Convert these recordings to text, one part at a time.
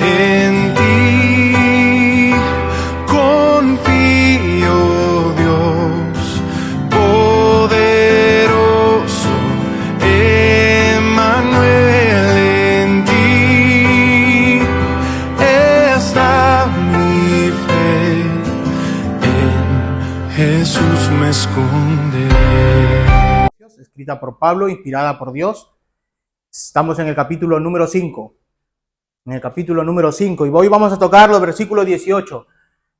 en ti confío, Dios poderoso, Emmanuel, en ti está mi fe, en Jesús me esconderé. Escrita por Pablo, inspirada por Dios. Estamos en el capítulo número 5. En el capítulo número 5. Y hoy vamos a tocar los versículos 18.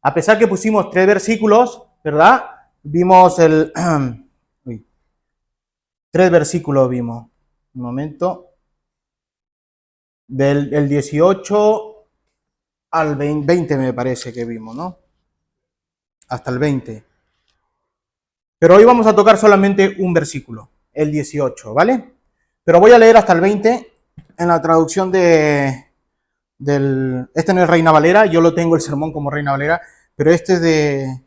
A pesar que pusimos 3 versículos, ¿verdad? Vimos el... 3 versículos vimos. Un momento. Del 18 al 20 me parece que vimos, ¿no? Hasta el 20. Pero hoy vamos a tocar solamente un versículo, el 18, ¿vale? Pero voy a leer hasta el 20 en la traducción este no es Reina Valera, yo lo tengo el sermón como Reina Valera, pero este es de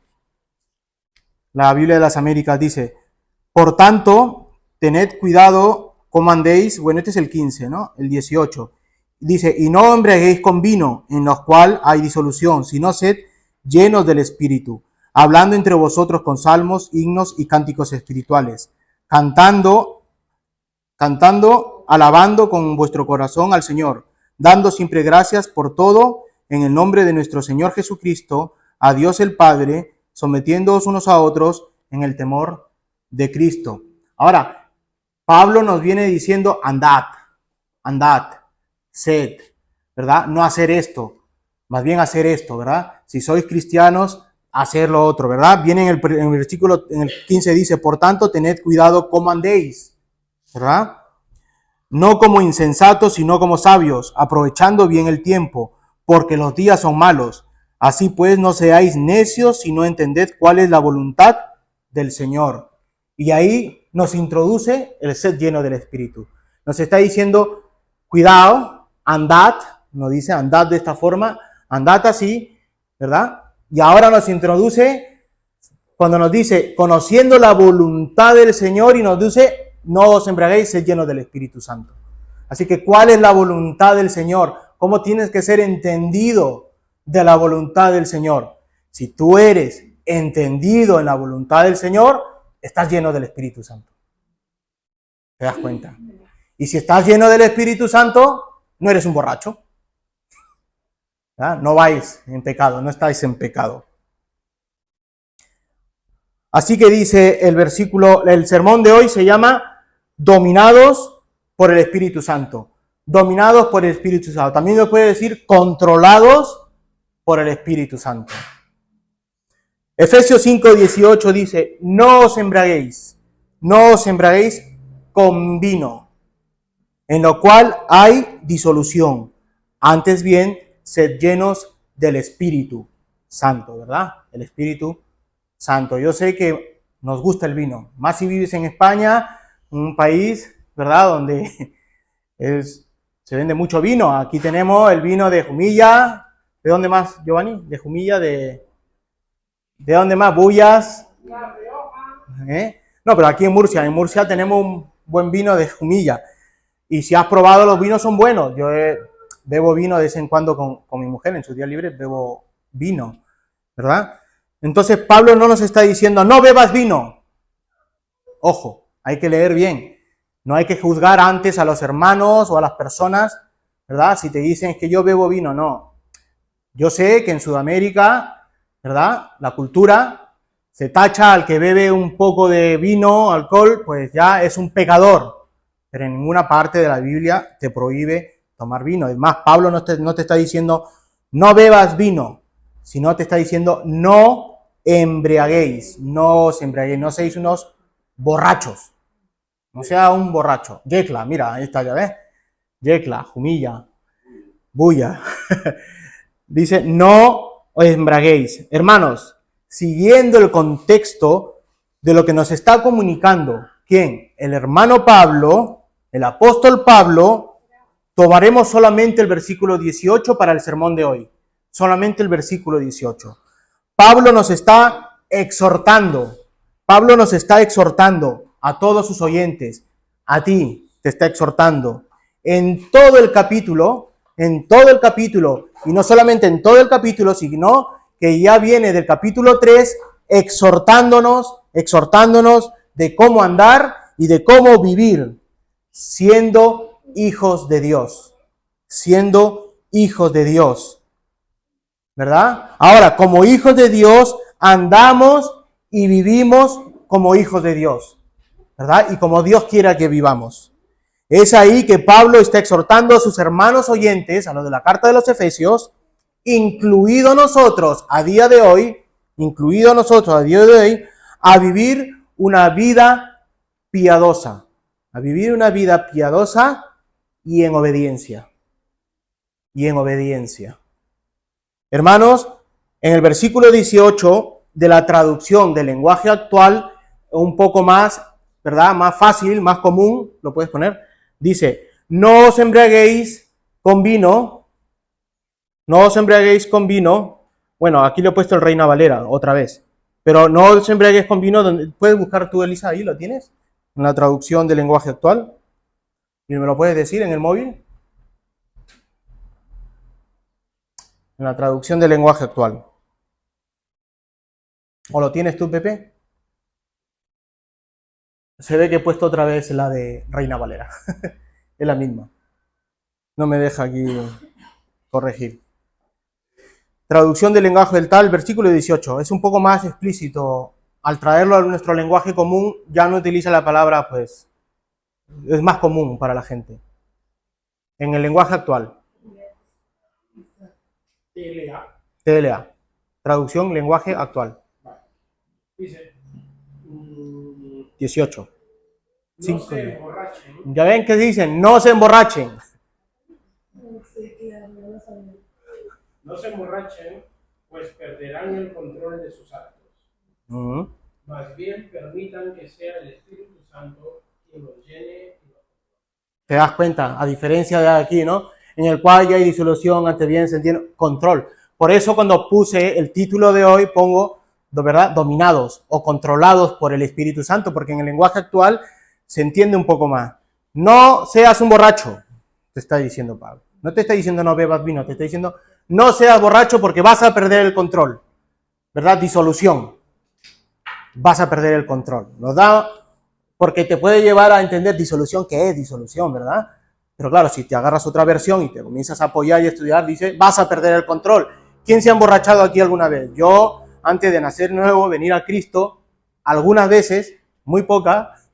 la Biblia de las Américas, dice: por tanto, tened cuidado cómo andéis. Bueno, este es el 15, ¿no? El 18. Dice: y no embriaguéis con vino, en los cual hay disolución, sino sed llenos del Espíritu, hablando entre vosotros con salmos, himnos y cánticos espirituales, cantando, alabando con vuestro corazón al Señor, dando siempre gracias por todo en el nombre de nuestro Señor Jesucristo, a Dios el Padre, sometiéndoos unos a otros en el temor de Cristo. Ahora, Pablo nos viene diciendo: andad, sed, ¿verdad? No hacer esto, más bien hacer esto, ¿verdad? Si sois cristianos, hacer lo otro, ¿verdad? Viene en el versículo, en el 15 dice: por tanto, tened cuidado cómo andéis, ¿verdad? No como insensatos, sino como sabios, aprovechando bien el tiempo, porque los días son malos. Así pues, no seáis necios, sino entended cuál es la voluntad del Señor. Y ahí nos introduce el ser lleno del Espíritu. Nos está diciendo: cuidado, andad, nos dice: andad de esta forma, andad así, ¿verdad? Y ahora nos introduce, cuando nos dice, conociendo la voluntad del Señor, y nos dice: no os embriaguéis, sed llenos del Espíritu Santo. Así que, ¿cuál es la voluntad del Señor? ¿Cómo tienes que ser entendido de la voluntad del Señor? Si tú eres entendido en la voluntad del Señor, estás lleno del Espíritu Santo. ¿Te das cuenta? Y si estás lleno del Espíritu Santo, no eres un borracho. ¿verdad? No vais en pecado, no estáis en pecado. Así que dice el versículo, el sermón de hoy se llama dominados por el Espíritu Santo. Dominados por el Espíritu Santo. También se puede decir controlados por el Espíritu Santo. Efesios 5:18 dice: no os embriaguéis con vino, en lo cual hay disolución. Antes bien, sed llenos del Espíritu Santo, ¿verdad? El Espíritu Santo. Yo sé que nos gusta el vino, más si vives en España, un país, ¿verdad?, donde se vende mucho vino. Aquí tenemos el vino de Jumilla. ¿De dónde más, Giovanni? De Jumilla, ¿de dónde más? Bullas. No, pero aquí en Murcia tenemos un buen vino de Jumilla. Y si has probado, los vinos son buenos. Yo bebo vino de vez en cuando con mi mujer, en sus días libres bebo vino, ¿verdad? Entonces Pablo no nos está diciendo: no bebas vino. Ojo, hay que leer bien. No hay que juzgar antes a los hermanos o a las personas, ¿verdad? Si te dicen que yo bebo vino, no. Yo sé que en Sudamérica, ¿verdad?, la cultura se tacha al que bebe un poco de vino, alcohol, pues ya es un pecador. Pero en ninguna parte de la Biblia te prohíbe tomar vino. Es más, Pablo no te está diciendo no bebas vino, sino te está diciendo no embriaguéis, no os embriaguéis, no seáis unos borrachos. No sea un borracho. Yecla, mira, ahí está, ya ves. Yecla, Jumilla, Bulla. Dice, no os embriaguéis. Hermanos, siguiendo el contexto de lo que nos está comunicando, ¿quién? El hermano Pablo, el apóstol Pablo, tomaremos solamente el versículo 18 para el sermón de hoy. Solamente el versículo 18. Pablo nos está exhortando a todos sus oyentes, a ti te está exhortando. En todo el capítulo en todo el capítulo, y no solamente en todo el capítulo, sino que ya viene del capítulo 3 exhortándonos de cómo andar y de cómo vivir siendo hijos de Dios, ¿verdad? Ahora, como hijos de Dios, andamos y vivimos como hijos de Dios, ¿verdad? Y como Dios quiera que vivamos. Es ahí que Pablo está exhortando a sus hermanos oyentes, a los de la carta de los Efesios, incluido nosotros a día de hoy, a vivir una vida piadosa, y en obediencia. Hermanos, en el versículo 18 de la traducción del lenguaje actual, un poco más, ¿verdad? Más fácil, más común, lo puedes poner, dice, no os embriaguéis con vino. Bueno, aquí le he puesto el Reina Valera otra vez. Pero no os embriaguéis con vino. ¿Puedes buscar tú, Elisa, ahí? ¿Lo tienes? En la traducción del lenguaje actual. ¿Y me lo puedes decir en el móvil? En la traducción del lenguaje actual. ¿O lo tienes tú, Pepe? Se ve que he puesto otra vez la de Reina Valera. Es la misma. No me deja aquí corregir. Traducción del lenguaje del tal, versículo 18. Es un poco más explícito. Al traerlo a nuestro lenguaje común, ya no utiliza la palabra, pues, es más común para la gente. En el lenguaje actual. TLA. Traducción, lenguaje actual. Dice, 18. no se emborrachen. Ya ven que dicen, no se emborrachen. No se emborrachen, pues perderán el control de sus actos. Más bien permitan que sea el Espíritu Santo quien los llene. Te das cuenta, a diferencia de aquí, ¿no? En el cual ya hay disolución, ante bien se entiende, control. Por eso cuando puse el título de hoy pongo, ¿verdad? Dominados o controlados por el Espíritu Santo, porque en el lenguaje actual se entiende un poco más. No seas un borracho, te está diciendo Pablo. No te está diciendo no bebas vino, te está diciendo no seas borracho porque vas a perder el control, ¿verdad? Disolución. Vas a perder el control. Nos da, porque te puede llevar a entender disolución, ¿qué es disolución, verdad? Pero claro, si te agarras otra versión y te comienzas a apoyar y a estudiar, dice, vas a perder el control. ¿Quién se ha emborrachado aquí alguna vez? Yo, antes de nacer nuevo, venir a Cristo, algunas veces, muy pocas,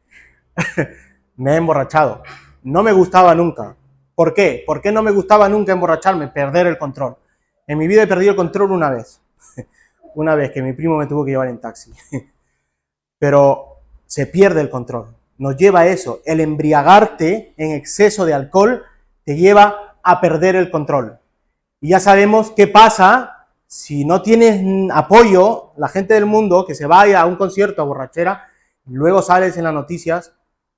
me he emborrachado. No me gustaba nunca. ¿Por qué? ¿Por qué no me gustaba nunca emborracharme? Perder el control. En mi vida he perdido el control una vez. Una vez que mi primo me tuvo que llevar en taxi. Pero se pierde el control. Nos lleva a eso. El embriagarte en exceso de alcohol te lleva a perder el control. Y ya sabemos qué pasa si no tienes apoyo, la gente del mundo que se vaya a un concierto a borrachera, y luego sales en las noticias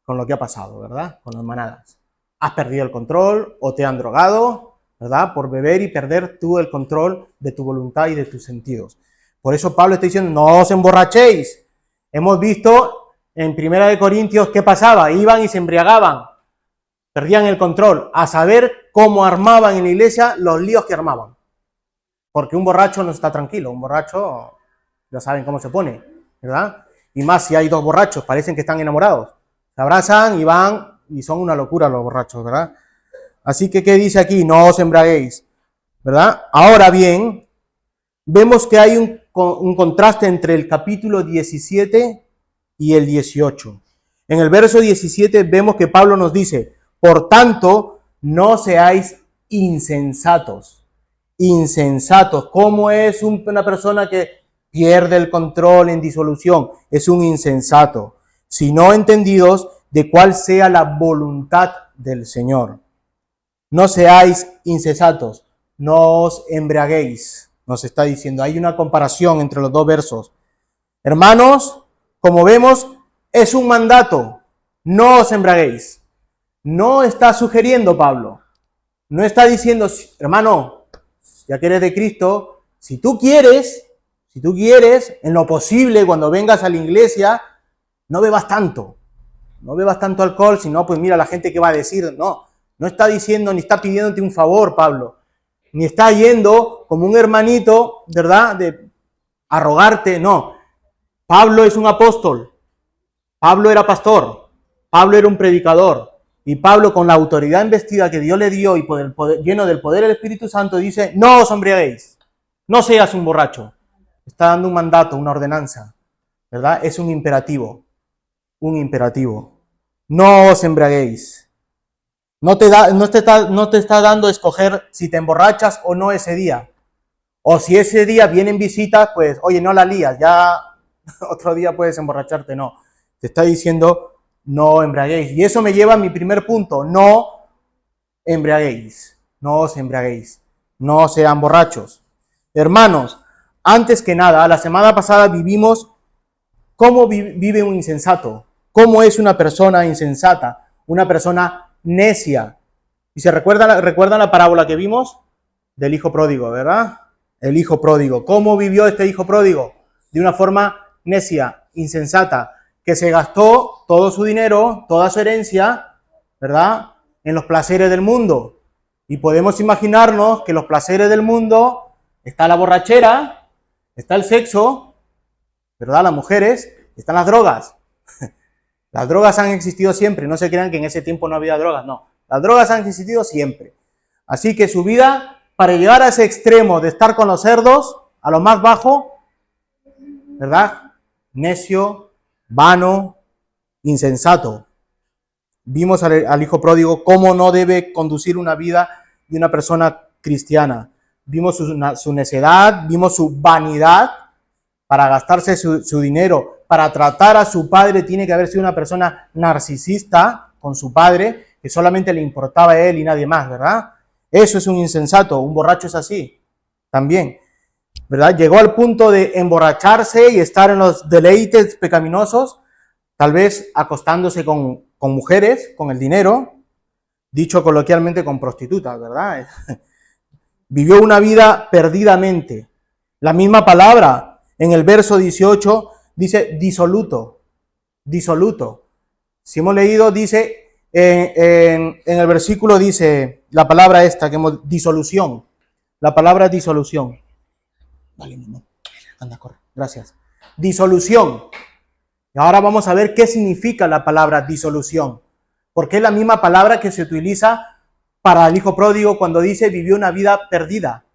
con lo que ha pasado, ¿verdad? Con las manadas. Has perdido el control o te han drogado, ¿verdad? Por beber y perder tú el control de tu voluntad y de tus sentidos. Por eso Pablo está diciendo, no os emborrachéis. Hemos visto en 1 Corintios qué pasaba, iban y se embriagaban, perdían el control, a saber cómo armaban en la iglesia los líos que armaban. Porque un borracho no está tranquilo, un borracho ya saben cómo se pone, ¿verdad? Y más si hay dos borrachos, parecen que están enamorados. Se abrazan y van y son una locura los borrachos, ¿verdad? Así que, ¿qué dice aquí? No os embriaguéis, ¿verdad? Ahora bien, vemos que hay un contraste entre el capítulo 17 y el 18. En el verso 17 vemos que Pablo nos dice, por tanto, no seáis insensatos. Insensatos. ¿Cómo es una persona que pierde el control en disolución? Es un insensato. Sino entendidos de cuál sea la voluntad del Señor. No seáis insensatos, no os embriaguéis, nos está diciendo. Hay una comparación entre los dos versos. Hermanos, como vemos, es un mandato, no os embriaguéis. No está sugiriendo Pablo, no está diciendo, hermano, ya que eres de Cristo, si tú quieres, en lo posible, cuando vengas a la iglesia, no bebas tanto alcohol, si no, pues mira la gente que va a decir, no. No está diciendo ni está pidiéndote un favor, Pablo. Ni está yendo como un hermanito, ¿verdad? A rogarte, no. Pablo es un apóstol. Pablo era pastor. Pablo era un predicador. Y Pablo, con la autoridad investida que Dios le dio y lleno del poder del Espíritu Santo, dice, no os embriaguéis, no seas un borracho. Está dando un mandato, una ordenanza, ¿verdad? Es un imperativo, un imperativo. No os embriaguéis. No te está dando a escoger si te emborrachas o no ese día. O si ese día vienen visitas, pues, oye, no la lías, ya otro día puedes emborracharte, no. Te está diciendo, no embriaguéis. Y eso me lleva a mi primer punto, no embriaguéis, no os embriaguéis, no sean borrachos. Hermanos, antes que nada, la semana pasada vivimos cómo vive un insensato, cómo es una persona insensata, una persona necia. Y se recuerdan la parábola que vimos del hijo pródigo, ¿verdad? El hijo pródigo. ¿Cómo vivió este hijo pródigo? De una forma necia, insensata, que se gastó todo su dinero, toda su herencia, ¿verdad?, en los placeres del mundo. Y podemos imaginarnos que los placeres del mundo está la borrachera, está el sexo, ¿verdad?, las mujeres, están las drogas. Las drogas han existido siempre, no se crean que en ese tiempo no había drogas, no. Las drogas han existido siempre. Así que su vida, para llegar a ese extremo de estar con los cerdos, a lo más bajo, ¿verdad?, necio, vano, insensato. Vimos al hijo pródigo cómo no debe conducir una vida de una persona cristiana. Vimos su necedad, vimos su vanidad para gastarse su dinero, para tratar a su padre. Tiene que haber sido una persona narcisista con su padre, que solamente le importaba a él y nadie más, ¿verdad? Eso es un insensato, un borracho es así, también, ¿verdad? Llegó al punto de emborracharse y estar en los deleites pecaminosos, tal vez acostándose con mujeres, con el dinero, dicho coloquialmente con prostitutas, ¿verdad? Vivió una vida perdidamente. La misma palabra en el verso 18 dice disoluto, disoluto. Si hemos leído, dice, en el versículo dice la palabra esta, que hemos, disolución. La palabra disolución. Vale, no. Anda, corre. Gracias. Disolución. Y ahora vamos a ver qué significa la palabra disolución. Porque es la misma palabra que se utiliza para el hijo pródigo cuando dice vivió una vida perdida.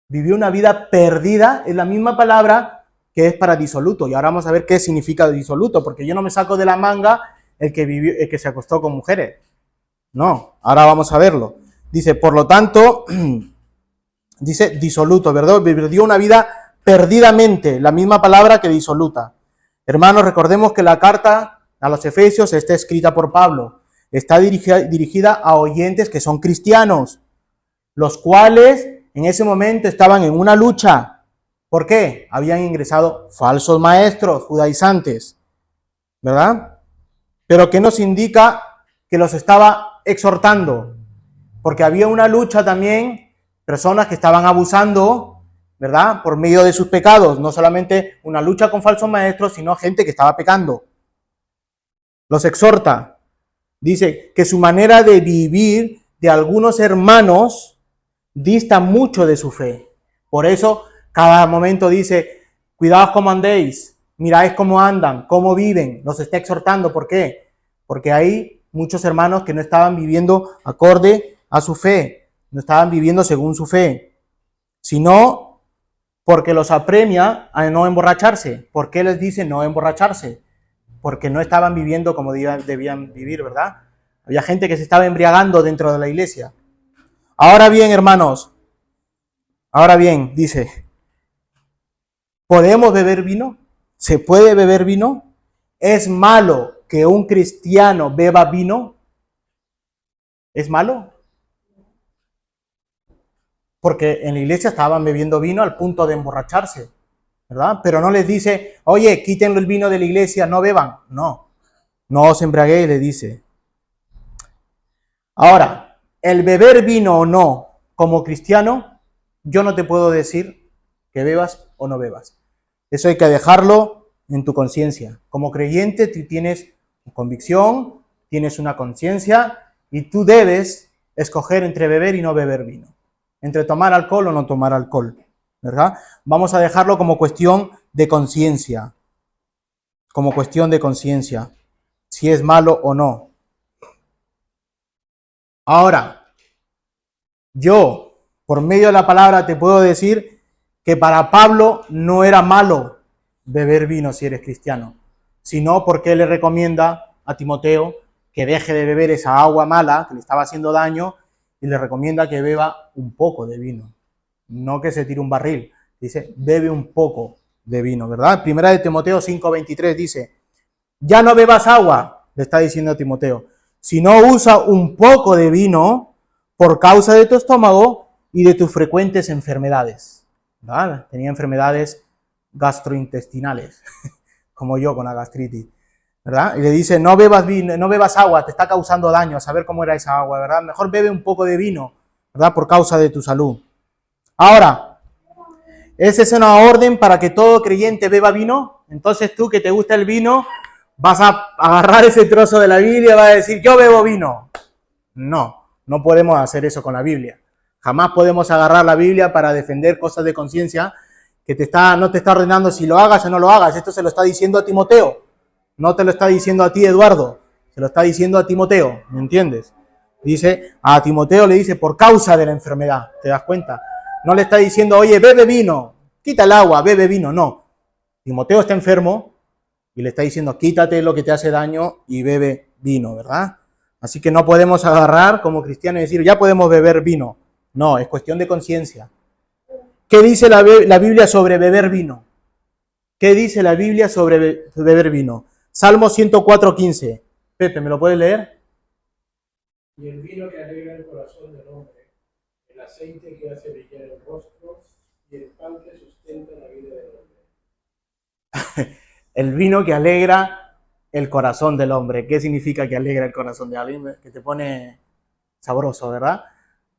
Vivió una vida perdida, es la misma palabra que es para disoluto. Y ahora vamos a ver qué significa disoluto, porque yo no me saco de la manga el que se acostó con mujeres. No, ahora vamos a verlo. Dice, por lo tanto, dice disoluto, ¿verdad? Vivió una vida perdidamente, la misma palabra que disoluta. Hermanos, recordemos que la carta a los Efesios está escrita por Pablo. Está dirigida a oyentes que son cristianos, los cuales en ese momento estaban en una lucha. ¿Por qué? Habían ingresado falsos maestros judaizantes, ¿verdad? Pero que nos indica que los estaba exhortando, porque había una lucha también, personas que estaban abusando, ¿verdad?, por medio de sus pecados, no solamente una lucha con falsos maestros, sino gente que estaba pecando. Los exhorta, dice que su manera de vivir de algunos hermanos dista mucho de su fe. Por eso, cada momento dice, cuidaos cómo andéis, miráis cómo andan, cómo viven, los está exhortando. ¿Por qué? Porque hay muchos hermanos que no estaban viviendo acorde a su fe, no estaban viviendo según su fe, sino porque los apremia a no emborracharse. ¿Por qué les dice no emborracharse? Porque no estaban viviendo como debían vivir, ¿verdad? Había gente que se estaba embriagando dentro de la iglesia. Ahora bien, hermanos, ahora bien, dice, ¿podemos beber vino? ¿Se puede beber vino? ¿Es malo que un cristiano beba vino? ¿Es malo? Porque en la iglesia estaban bebiendo vino al punto de emborracharse, ¿verdad? Pero no les dice, oye, quítenlo el vino de la iglesia, no beban. No, no os embriaguéis, le dice. Ahora, el beber vino o no, como cristiano, yo no te puedo decir que bebas o no bebas. Eso hay que dejarlo en tu conciencia. Como creyente, tú tienes convicción, tienes una conciencia Y tú debes escoger entre beber y no beber vino, entre tomar alcohol o no tomar alcohol, ¿verdad? Vamos a dejarlo como cuestión de conciencia, si es malo o no. Ahora, yo, por medio de la palabra, te puedo decir que para Pablo no era malo beber vino si eres cristiano, sino porque él le recomienda a Timoteo que deje de beber esa agua mala que le estaba haciendo daño y le recomienda que beba un poco de vino, no que se tire un barril. Dice, bebe un poco de vino, ¿verdad? Primera de Timoteo 5:23 dice, ya no bebas agua, le está diciendo a Timoteo, sino usa un poco de vino por causa de tu estómago y de tus frecuentes enfermedades. ¿Verdad? Tenía enfermedades gastrointestinales, como yo con la gastritis, ¿verdad? Y le dice, no bebas vino, no bebas agua, te está causando daño, a saber cómo era esa agua, ¿verdad? Mejor bebe un poco de vino, ¿verdad? Por causa de tu salud. Ahora, ¿esa es una orden para que todo creyente beba vino? Entonces tú, que te gusta el vino, vas a agarrar ese trozo de la Biblia y vas a decir, yo bebo vino. No, no podemos hacer eso con la Biblia. Jamás podemos agarrar la Biblia para defender cosas de conciencia que no te está ordenando si lo hagas o no lo hagas. Esto se lo está diciendo a Timoteo. No te lo está diciendo a ti, Eduardo. Se lo está diciendo a Timoteo. ¿Me entiendes? Dice, a Timoteo le dice, por causa de la enfermedad. ¿Te das cuenta? No le está diciendo, oye, bebe vino. Quita el agua, bebe vino. No. Timoteo está enfermo y le está diciendo, quítate lo que te hace daño y bebe vino, ¿verdad? Así que no podemos agarrar como cristianos y decir, ya podemos beber vino. No, es cuestión de conciencia. ¿Qué dice la Biblia sobre beber vino? ¿Qué dice la Biblia sobre beber vino? Salmo 104:15. Pepe, ¿me lo puedes leer? Y el vino que alegra el corazón del hombre, el aceite que hace brillar el rostro y el pan que sustenta la vida del hombre. El vino que alegra el corazón del hombre. ¿Qué significa que alegra el corazón de alguien? Que te pone sabroso, ¿verdad?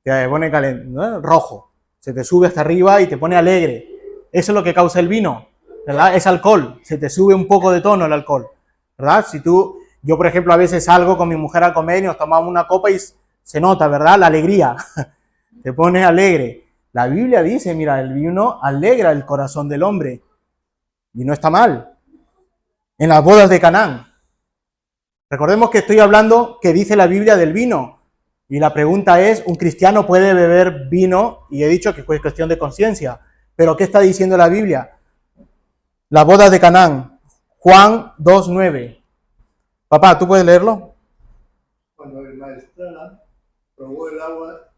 Te pone caliente, ¿no? Rojo. Se te sube hasta arriba y te pone alegre. Eso es lo que causa el vino, ¿verdad? Es alcohol. Se te sube un poco de tono el alcohol, ¿verdad? Yo por ejemplo a veces salgo con mi mujer a comer y nos tomamos una copa y se nota, ¿verdad? La alegría. Te pone alegre. La Biblia dice, mira, el vino alegra el corazón del hombre. Y no está mal. En las bodas de Canaán. Recordemos que estoy hablando que dice la Biblia del vino. Y la pregunta es, ¿un cristiano puede beber vino? Y he dicho que es cuestión de conciencia. ¿Pero qué está diciendo la Biblia? Las bodas de Canaán. Juan 2:9. Papá, ¿tú puedes leerlo? Cuando el maestrala probó el agua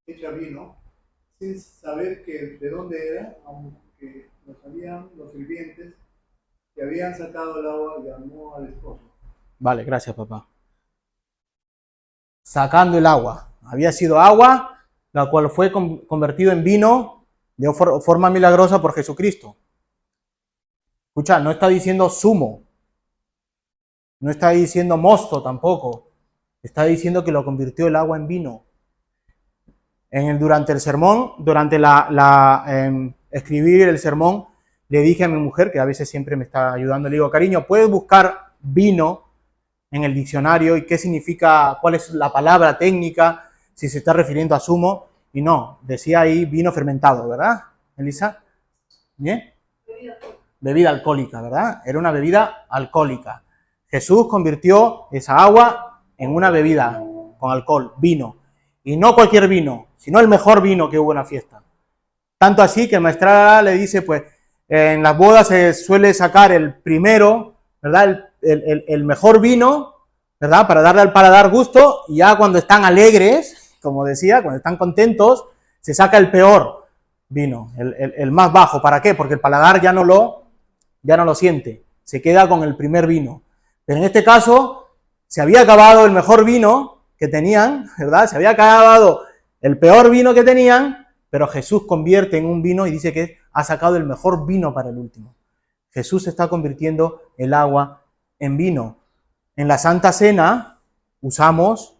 hecha vino, sin saber de dónde era, aunque lo sabían los sirvientes que habían sacado el agua, llamó al esposo. Vale, gracias, papá. Sacando el agua. Había sido agua, la cual fue convertido en vino de forma milagrosa por Jesucristo. Escucha, no está diciendo zumo. No está diciendo mosto tampoco. Está diciendo que lo convirtió el agua en vino. Durante el sermón, durante escribir el sermón, le dije a mi mujer, que a veces siempre me está ayudando, le digo, cariño, ¿puedes buscar vino en el diccionario y qué significa, cuál es la palabra técnica, si se está refiriendo a zumo? Y no, decía ahí vino fermentado, ¿verdad, Elisa? ¿Bien? Bebida alcohólica, ¿verdad? Era una bebida alcohólica. Jesús convirtió esa agua en una bebida con alcohol, vino. Y no cualquier vino, sino el mejor vino que hubo en la fiesta. Tanto así que el maestrala le dice, pues, en las bodas se suele sacar el primero, ¿verdad? El mejor vino, ¿verdad? Para darle al paladar gusto, y ya cuando están alegres, como decía, cuando están contentos, se saca el peor vino, el más bajo. ¿Para qué? Porque el paladar ya no lo siente, se queda con el primer vino. Pero en este caso, se había acabado el mejor vino que tenían, ¿verdad? Se había acabado el peor vino que tenían, pero Jesús convierte en un vino y dice que ha sacado el mejor vino para el último. Jesús está convirtiendo el agua en vino. En la Santa Cena usamos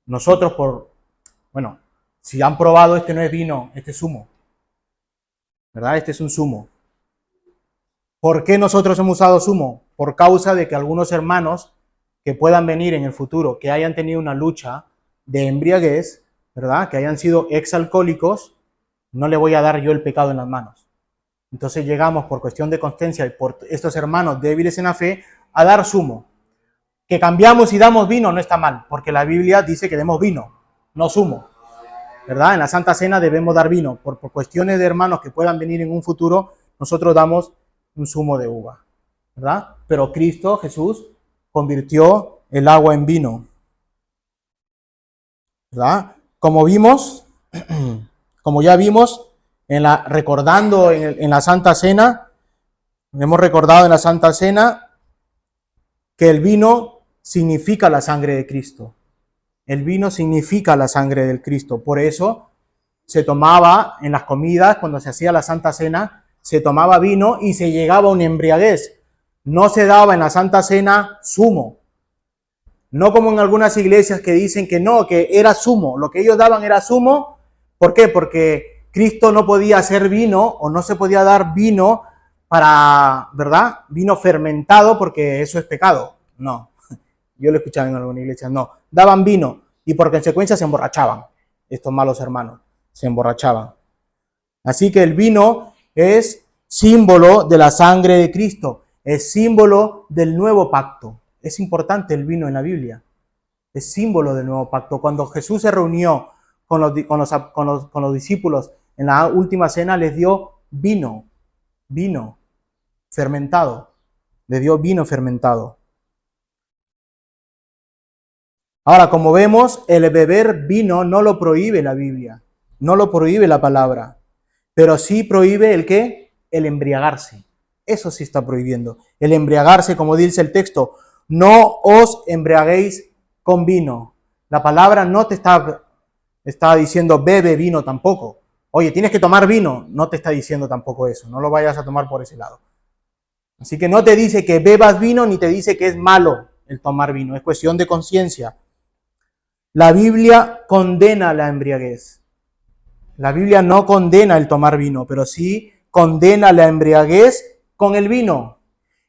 nosotros si han probado, este no es vino, este es zumo, ¿verdad? Este es un zumo. ¿Por qué nosotros hemos usado zumo? Por causa de que algunos hermanos que puedan venir en el futuro, que hayan tenido una lucha de embriaguez, ¿verdad? Que hayan sido exalcohólicos, no le voy a dar yo el pecado en las manos. Entonces llegamos por cuestión de constancia y por estos hermanos débiles en la fe a dar zumo. Que cambiamos y damos vino no está mal, porque la Biblia dice que demos vino, no zumo, ¿verdad? En la Santa Cena debemos dar vino. Por cuestiones de hermanos que puedan venir en un futuro, nosotros damos un zumo de uva, ¿verdad? Pero Cristo, Jesús, convirtió el agua en vino, ¿verdad? Como vimos, como ya vimos, recordando en la Santa Cena, hemos recordado en la Santa Cena que el vino significa la sangre de Cristo. El vino significa la sangre del Cristo. Por eso se tomaba en las comidas, cuando se hacía la Santa Cena, se tomaba vino y se llegaba a una embriaguez. No se daba en la Santa Cena zumo. No como en algunas iglesias que dicen que no, que era zumo. Lo que ellos daban era zumo. ¿Por qué? Porque Cristo no podía hacer vino o no se podía dar vino para, ¿verdad? Vino fermentado porque eso es pecado. No. Yo lo escuchaba en algunas iglesias. No. Daban vino y por consecuencia se emborrachaban. Estos malos hermanos se emborrachaban. Así que el vino es símbolo de la sangre de Cristo. Es símbolo del nuevo pacto. Es importante el vino en la Biblia. Es símbolo del nuevo pacto. Cuando Jesús se reunió con los discípulos en la última cena, les dio vino fermentado. Les dio vino fermentado. Ahora, como vemos, el beber vino no lo prohíbe la Biblia. No lo prohíbe la palabra. Pero sí prohíbe ¿el qué? El embriagarse. Eso sí está prohibiendo. El embriagarse, como dice el texto, no os embriaguéis con vino. La palabra no te está diciendo bebe vino tampoco. Oye, tienes que tomar vino. No te está diciendo tampoco eso. No lo vayas a tomar por ese lado. Así que no te dice que bebas vino ni te dice que es malo el tomar vino. Es cuestión de conciencia. La Biblia condena la embriaguez. La Biblia no condena el tomar vino, pero sí condena la embriaguez con el vino.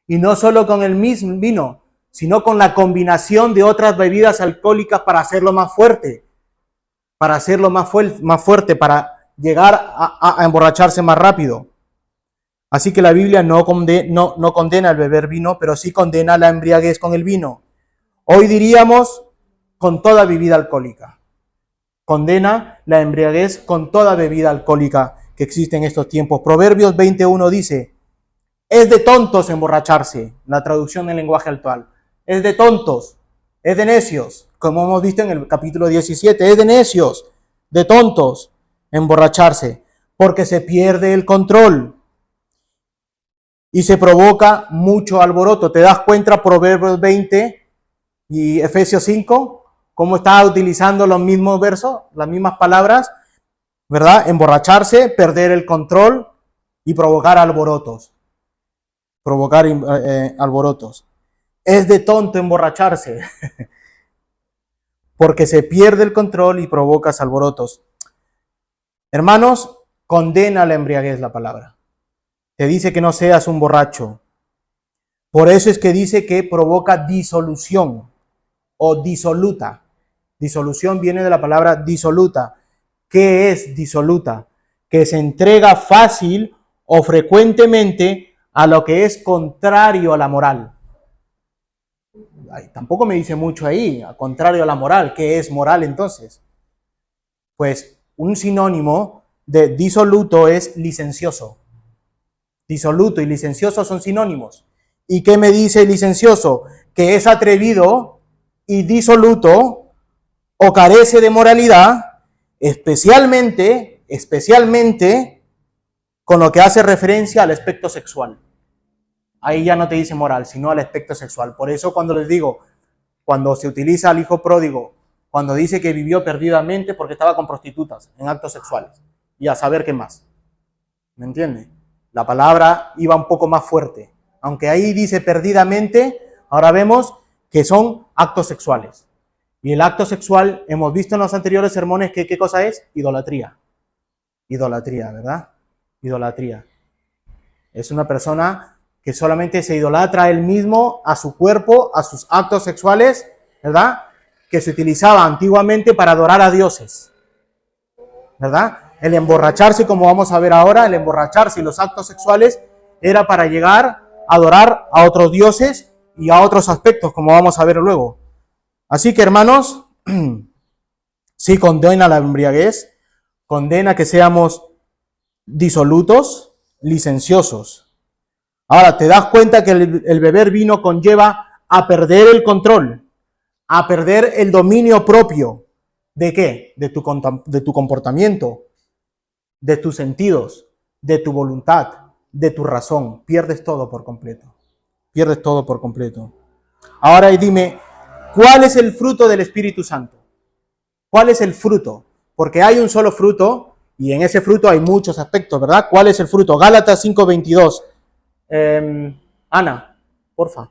Y no solo con el mismo vino, sino con la combinación de otras bebidas alcohólicas para hacerlo más fuerte. Para hacerlo más fuerte, para llegar a emborracharse más rápido. Así que la Biblia no condena el beber vino, pero sí condena la embriaguez con el vino. Hoy diríamos con toda bebida alcohólica. Condena la embriaguez con toda bebida alcohólica que existe en estos tiempos. Proverbios 21 dice, es de tontos emborracharse, la traducción en lenguaje actual. Es de tontos, es de necios, como hemos visto en el capítulo 17, es de necios, de tontos emborracharse, porque se pierde el control y se provoca mucho alboroto. ¿Te das cuenta Proverbios 20 y Efesios 5? ¿Cómo está utilizando los mismos versos, las mismas palabras? ¿Verdad? Emborracharse, perder el control y provocar alborotos. Provocar alborotos. Es de tonto emborracharse, porque se pierde el control y provocas alborotos. Hermanos, condena la embriaguez la palabra. Te dice que no seas un borracho. Por eso es que dice que provoca disolución o disoluta. Disolución viene de la palabra disoluta. ¿Qué es disoluta? Que se entrega fácil o frecuentemente a lo que es contrario a la moral. Ay, tampoco me dice mucho ahí, contrario a la moral. ¿Qué es moral entonces? Pues un sinónimo de disoluto es licencioso. Disoluto y licencioso son sinónimos. ¿Y qué me dice licencioso? Que es atrevido y disoluto o carece de moralidad, especialmente con lo que hace referencia al aspecto sexual. Ahí ya no te dice moral, sino al aspecto sexual. Por eso cuando les digo, cuando se utiliza al hijo pródigo, cuando dice que vivió perdidamente porque estaba con prostitutas en actos sexuales, y a saber qué más. ¿Me entiende? La palabra iba un poco más fuerte. Aunque ahí dice perdidamente, ahora vemos que son actos sexuales. Y el acto sexual, hemos visto en los anteriores sermones que ¿qué cosa es? Idolatría. Idolatría, ¿verdad? Idolatría. Es una persona que solamente se idolatra a él mismo, a su cuerpo, a sus actos sexuales, ¿verdad? Que se utilizaba antiguamente para adorar a dioses, ¿verdad? El emborracharse, como vamos a ver ahora, el emborracharse y los actos sexuales era para llegar a adorar a otros dioses y a otros aspectos, como vamos a ver luego. Así que, hermanos, sí condena la embriaguez, condena que seamos disolutos, licenciosos. Ahora, te das cuenta que el beber vino conlleva a perder el control, a perder el dominio propio. ¿De qué? De tu comportamiento, de tus sentidos, de tu voluntad, de tu razón. Pierdes todo por completo. Pierdes todo por completo. Ahora dime, ¿cuál es el fruto del Espíritu Santo? ¿Cuál es el fruto? Porque hay un solo fruto y en ese fruto hay muchos aspectos, ¿verdad? ¿Cuál es el fruto? Gálatas 5:22. Ana, porfa.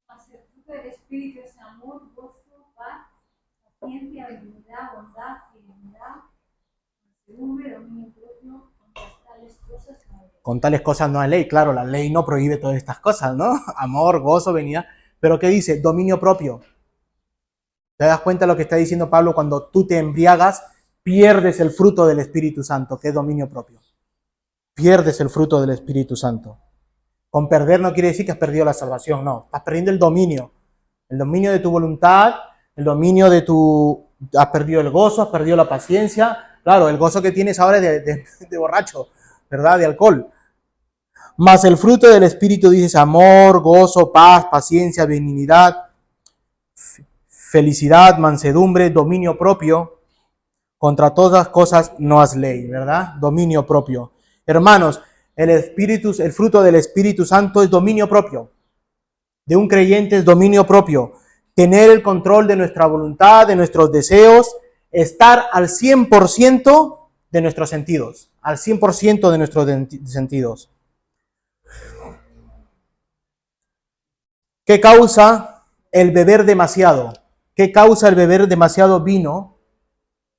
El fruto del Espíritu es amor, gozo, paz, paciencia, benignidad, bondad, fidelidad, mansedumbre, dominio propio. Con tales cosas no hay ley. Claro, la ley no prohíbe todas estas cosas, ¿no? Amor, gozo, benignidad. Pero ¿qué dice? Dominio propio. ¿Te das cuenta de lo que está diciendo Pablo? Cuando tú te embriagas, pierdes el fruto del Espíritu Santo, que es dominio propio. Pierdes el fruto del Espíritu Santo. Con perder no quiere decir que has perdido la salvación, no. Estás perdiendo el dominio. El dominio de tu voluntad, el dominio de tu... Has perdido el gozo, has perdido la paciencia. Claro, el gozo que tienes ahora es de borracho, ¿verdad? De alcohol. Mas el fruto del Espíritu, dices, amor, gozo, paz, paciencia, benignidad, felicidad, mansedumbre, dominio propio. Contra todas las cosas no has ley, ¿verdad? Dominio propio. Hermanos, el fruto del Espíritu Santo es dominio propio. De un creyente es dominio propio. Tener el control de nuestra voluntad, de nuestros deseos, estar al 100% de nuestros sentidos. Al 100% de nuestros sentidos. ¿Qué causa el beber demasiado? ¿Qué causa el beber demasiado vino?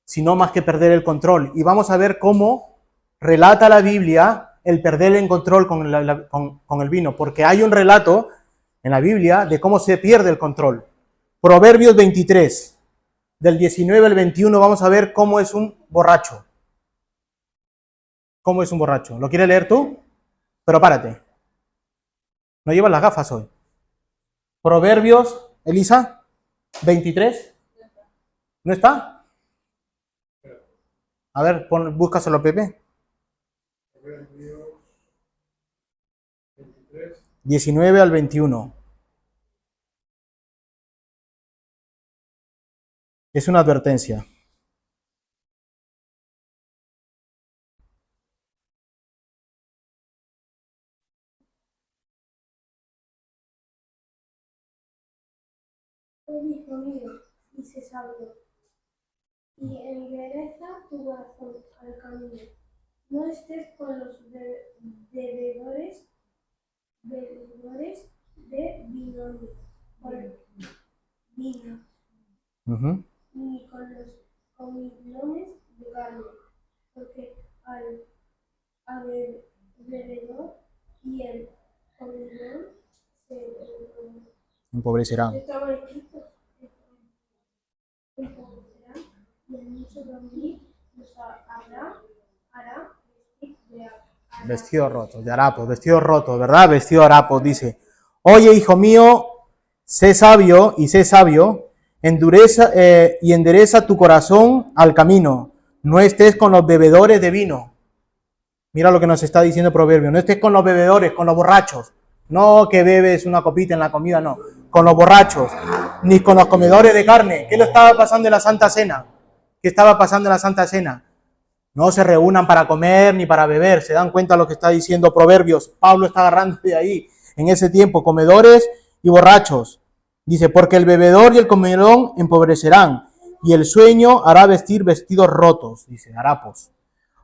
Sino más que perder el control. Y vamos a ver cómo relata la Biblia el perder el control con el vino. Porque hay un relato en la Biblia de cómo se pierde el control. Proverbios 23, del 19 al 21, vamos a ver cómo es un borracho. ¿Cómo es un borracho? ¿Lo quieres leer tú? Pero párate. No llevas las gafas hoy. Proverbios, Elisa, 23. ¿No está? A ver, búscaselo, Pepe. 19 al 21. Es una advertencia. Hijo mío, y sé sabio, y endereza tu corazón al camino. No estés con los bebedores de vino, ni con los comilones de carne, porque al bebedor y el comilón se Empobrecerán. Y el mucho dormir los hará Vestido roto, de harapos, vestido roto, ¿verdad? Vestido harapos, dice. Oye, hijo mío, sé sabio, endereza tu corazón al camino. No estés con los bebedores de vino. Mira lo que nos está diciendo el proverbio. No estés con los bebedores, con los borrachos. No que bebes una copita en la comida, no. Con los borrachos, ni con los comedores de carne. ¿Qué le estaba pasando en la Santa Cena? ¿Qué estaba pasando en la Santa Cena? No se reúnan para comer ni para beber. ¿Se dan cuenta de lo que está diciendo Proverbios? Pablo está agarrando de ahí. En ese tiempo, comedores y borrachos. Dice, porque el bebedor y el comilón empobrecerán, y el sueño hará vestir vestidos rotos. Dice, harapos.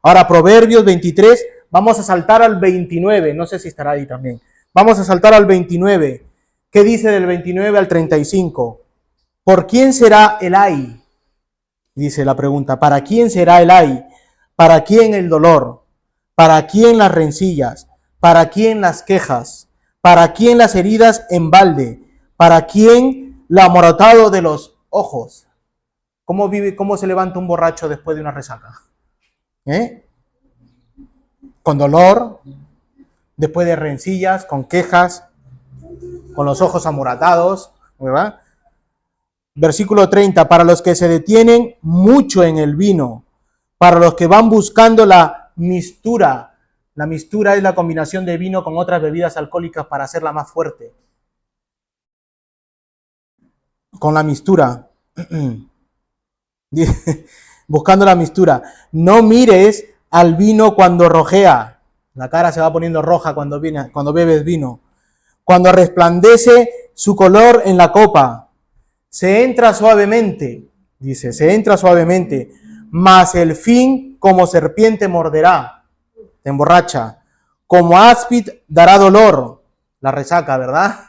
Ahora, Proverbios 23, vamos a saltar al 29. No sé si estará ahí también. Vamos a saltar al 29. ¿Qué dice del 29 al 35? ¿Por quién será el ay? Dice la pregunta. ¿Para quién será el ay? ¿Para quién el dolor? ¿Para quién las rencillas? ¿Para quién las quejas? ¿Para quién las heridas en balde? ¿Para quién lo amorotado de los ojos? ¿Cómo vive, cómo se levanta un borracho después de una resaca? Con dolor, después de rencillas, con quejas, con los ojos amoratados, ¿verdad? Versículo 30, para los que se detienen mucho en el vino, para los que van buscando la mistura. La mistura es la combinación de vino con otras bebidas alcohólicas para hacerla más fuerte. Con la mistura. Buscando la mistura. No mires al vino cuando rojea. La cara se va poniendo roja cuando bebes vino. Cuando resplandece su color en la copa. Se entra suavemente, dice, se entra suavemente, mas el fin como serpiente morderá, te emborracha, como áspid dará dolor, la resaca, ¿verdad?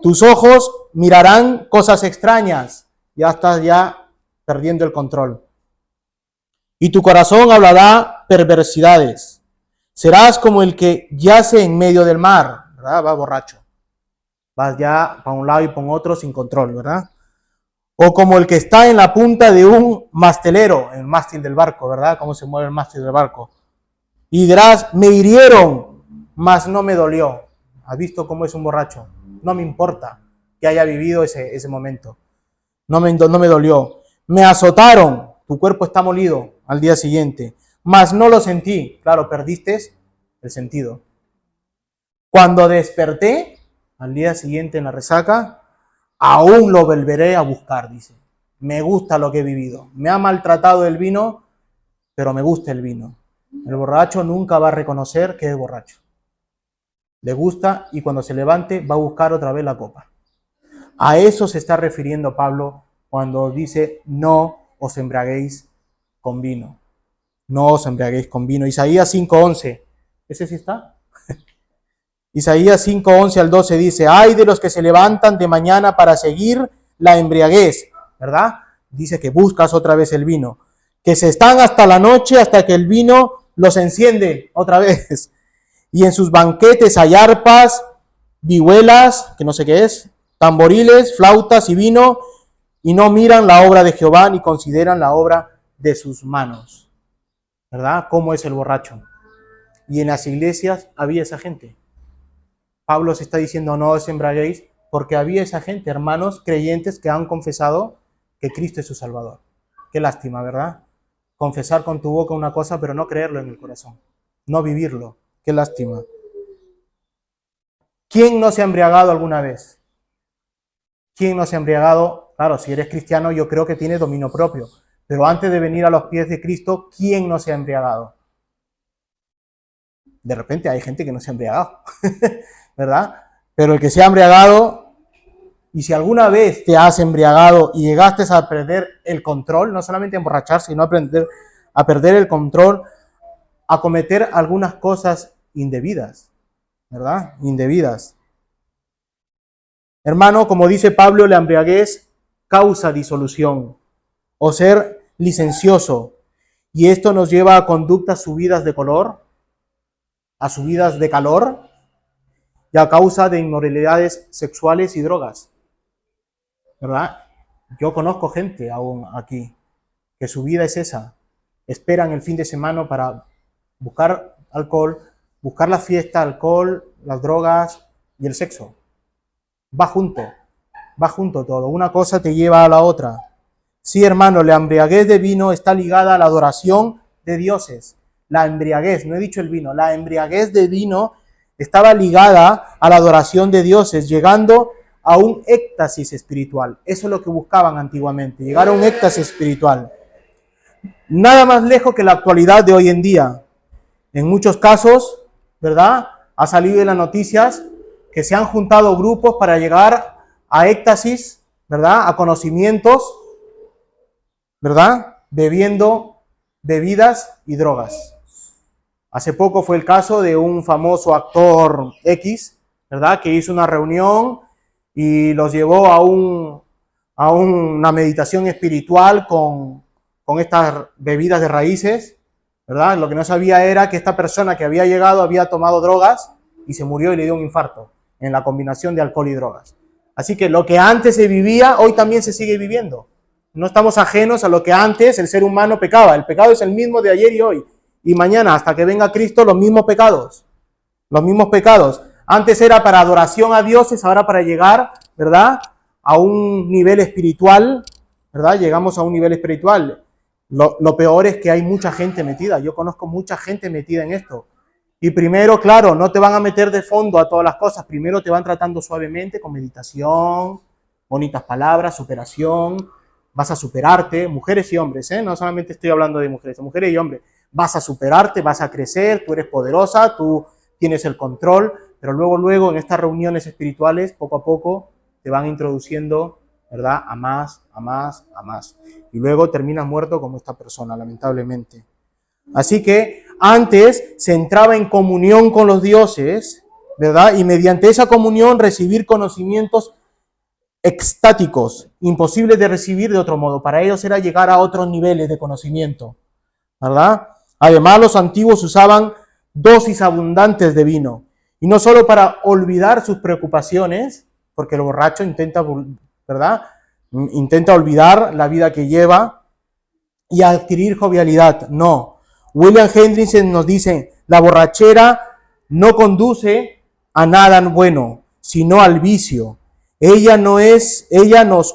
Tus ojos mirarán cosas extrañas, ya estás ya perdiendo el control. Y tu corazón hablará perversidades. Serás como el que yace en medio del mar, ¿verdad? Va borracho. Vas ya para un lado y para otro sin control, ¿verdad? O como el que está en la punta de un mastelero, el mástil del barco, ¿verdad? Cómo se mueve el mástil del barco. Y dirás, me hirieron, mas no me dolió. ¿Has visto cómo es un borracho? No me importa que haya vivido ese momento. No me dolió. Me azotaron, tu cuerpo está molido al día siguiente, mas no lo sentí. Claro, perdiste el sentido. Cuando desperté, al día siguiente en la resaca, aún lo volveré a buscar, dice. Me gusta lo que he vivido. Me ha maltratado el vino, pero me gusta el vino. El borracho nunca va a reconocer que es borracho. Le gusta y cuando se levante va a buscar otra vez la copa. A eso se está refiriendo Pablo cuando dice no os embriaguéis con vino. No os embriaguéis con vino. Isaías 5:11. ¿Ese sí está? Isaías 5:11 al 12 dice, ay de los que se levantan de mañana para seguir la embriaguez, ¿verdad? Dice que buscas otra vez el vino, que se están hasta la noche hasta que el vino los enciende otra vez. Y en sus banquetes hay arpas, vihuelas, que no sé qué es, tamboriles, flautas y vino, y no miran la obra de Jehová ni consideran la obra de sus manos. ¿Verdad? ¿Cómo es el borracho? Y en las iglesias había esa gente. Pablo se está diciendo no os embriaguéis porque había esa gente, hermanos creyentes que han confesado que Cristo es su Salvador. Qué lástima, ¿verdad? Confesar con tu boca una cosa pero no creerlo en el corazón, no vivirlo. Qué lástima. ¿Quién no se ha embriagado alguna vez? ¿Quién no se ha embriagado? Claro, si eres cristiano yo creo que tienes dominio propio, pero antes de venir a los pies de Cristo, ¿quién no se ha embriagado? De repente hay gente que no se ha embriagado, ¿verdad? Pero el que se ha embriagado, y si alguna vez te has embriagado y llegaste a perder el control, no solamente a emborracharse, sino a perder el control, a cometer algunas cosas indebidas, ¿verdad? Indebidas. Hermano, como dice Pablo, la embriaguez causa disolución o ser licencioso, y esto nos lleva a conductas subidas de color, a subidas de calor y a causa de inmoralidades sexuales y drogas, ¿verdad? Yo conozco gente aún aquí que su vida es esa, esperan el fin de semana para buscar alcohol, buscar la fiesta, alcohol, las drogas y el sexo. Va junto todo, una cosa te lleva a la otra. Sí, hermano, la embriaguez de vino está ligada a la adoración de dioses. La embriaguez, no he dicho el vino, la embriaguez de vino estaba ligada a la adoración de dioses, llegando a un éxtasis espiritual. Eso es lo que buscaban antiguamente, llegar a un éxtasis espiritual. Nada más lejos que la actualidad de hoy en día. En muchos casos, ¿verdad? Ha salido en las noticias que se han juntado grupos para llegar a éxtasis, ¿verdad? A conocimientos, ¿verdad? Bebiendo bebidas y drogas. Hace poco fue el caso de un famoso actor X, ¿verdad? Que hizo una reunión y los llevó a una meditación espiritual con estas bebidas de raíces, ¿verdad? Lo que no sabía era que esta persona que había llegado había tomado drogas y se murió y le dio un infarto en la combinación de alcohol y drogas. Así que lo que antes se vivía, hoy también se sigue viviendo. No estamos ajenos a lo que antes el ser humano pecaba. El pecado es el mismo de ayer y hoy. Y mañana, hasta que venga Cristo, los mismos pecados. Los mismos pecados. Antes era para adoración a dioses, ahora para llegar, ¿verdad?, a un nivel espiritual, ¿verdad? Llegamos a un nivel espiritual. Lo peor es que hay mucha gente metida. Yo conozco mucha gente metida en esto. Y primero, claro, no te van a meter de fondo a todas las cosas. Primero te van tratando suavemente con meditación, bonitas palabras, superación. Vas a superarte, mujeres y hombres, ¿eh? No solamente estoy hablando de mujeres y hombres. Vas a superarte, vas a crecer, tú eres poderosa, tú tienes el control, pero luego en estas reuniones espirituales, poco a poco, te van introduciendo, ¿verdad?, a más. Y luego terminas muerto como esta persona, lamentablemente. Así que antes se entraba en comunión con los dioses, ¿verdad? Y mediante esa comunión recibir conocimientos extáticos, imposibles de recibir de otro modo. Para ellos era llegar a otros niveles de conocimiento, ¿verdad? Además, los antiguos usaban dosis abundantes de vino. Y no solo para olvidar sus preocupaciones, porque el borracho intenta, ¿verdad?, intenta olvidar la vida que lleva y adquirir jovialidad. No. William Hendrickson nos dice, la borrachera no conduce a nada bueno, sino al vicio. Ella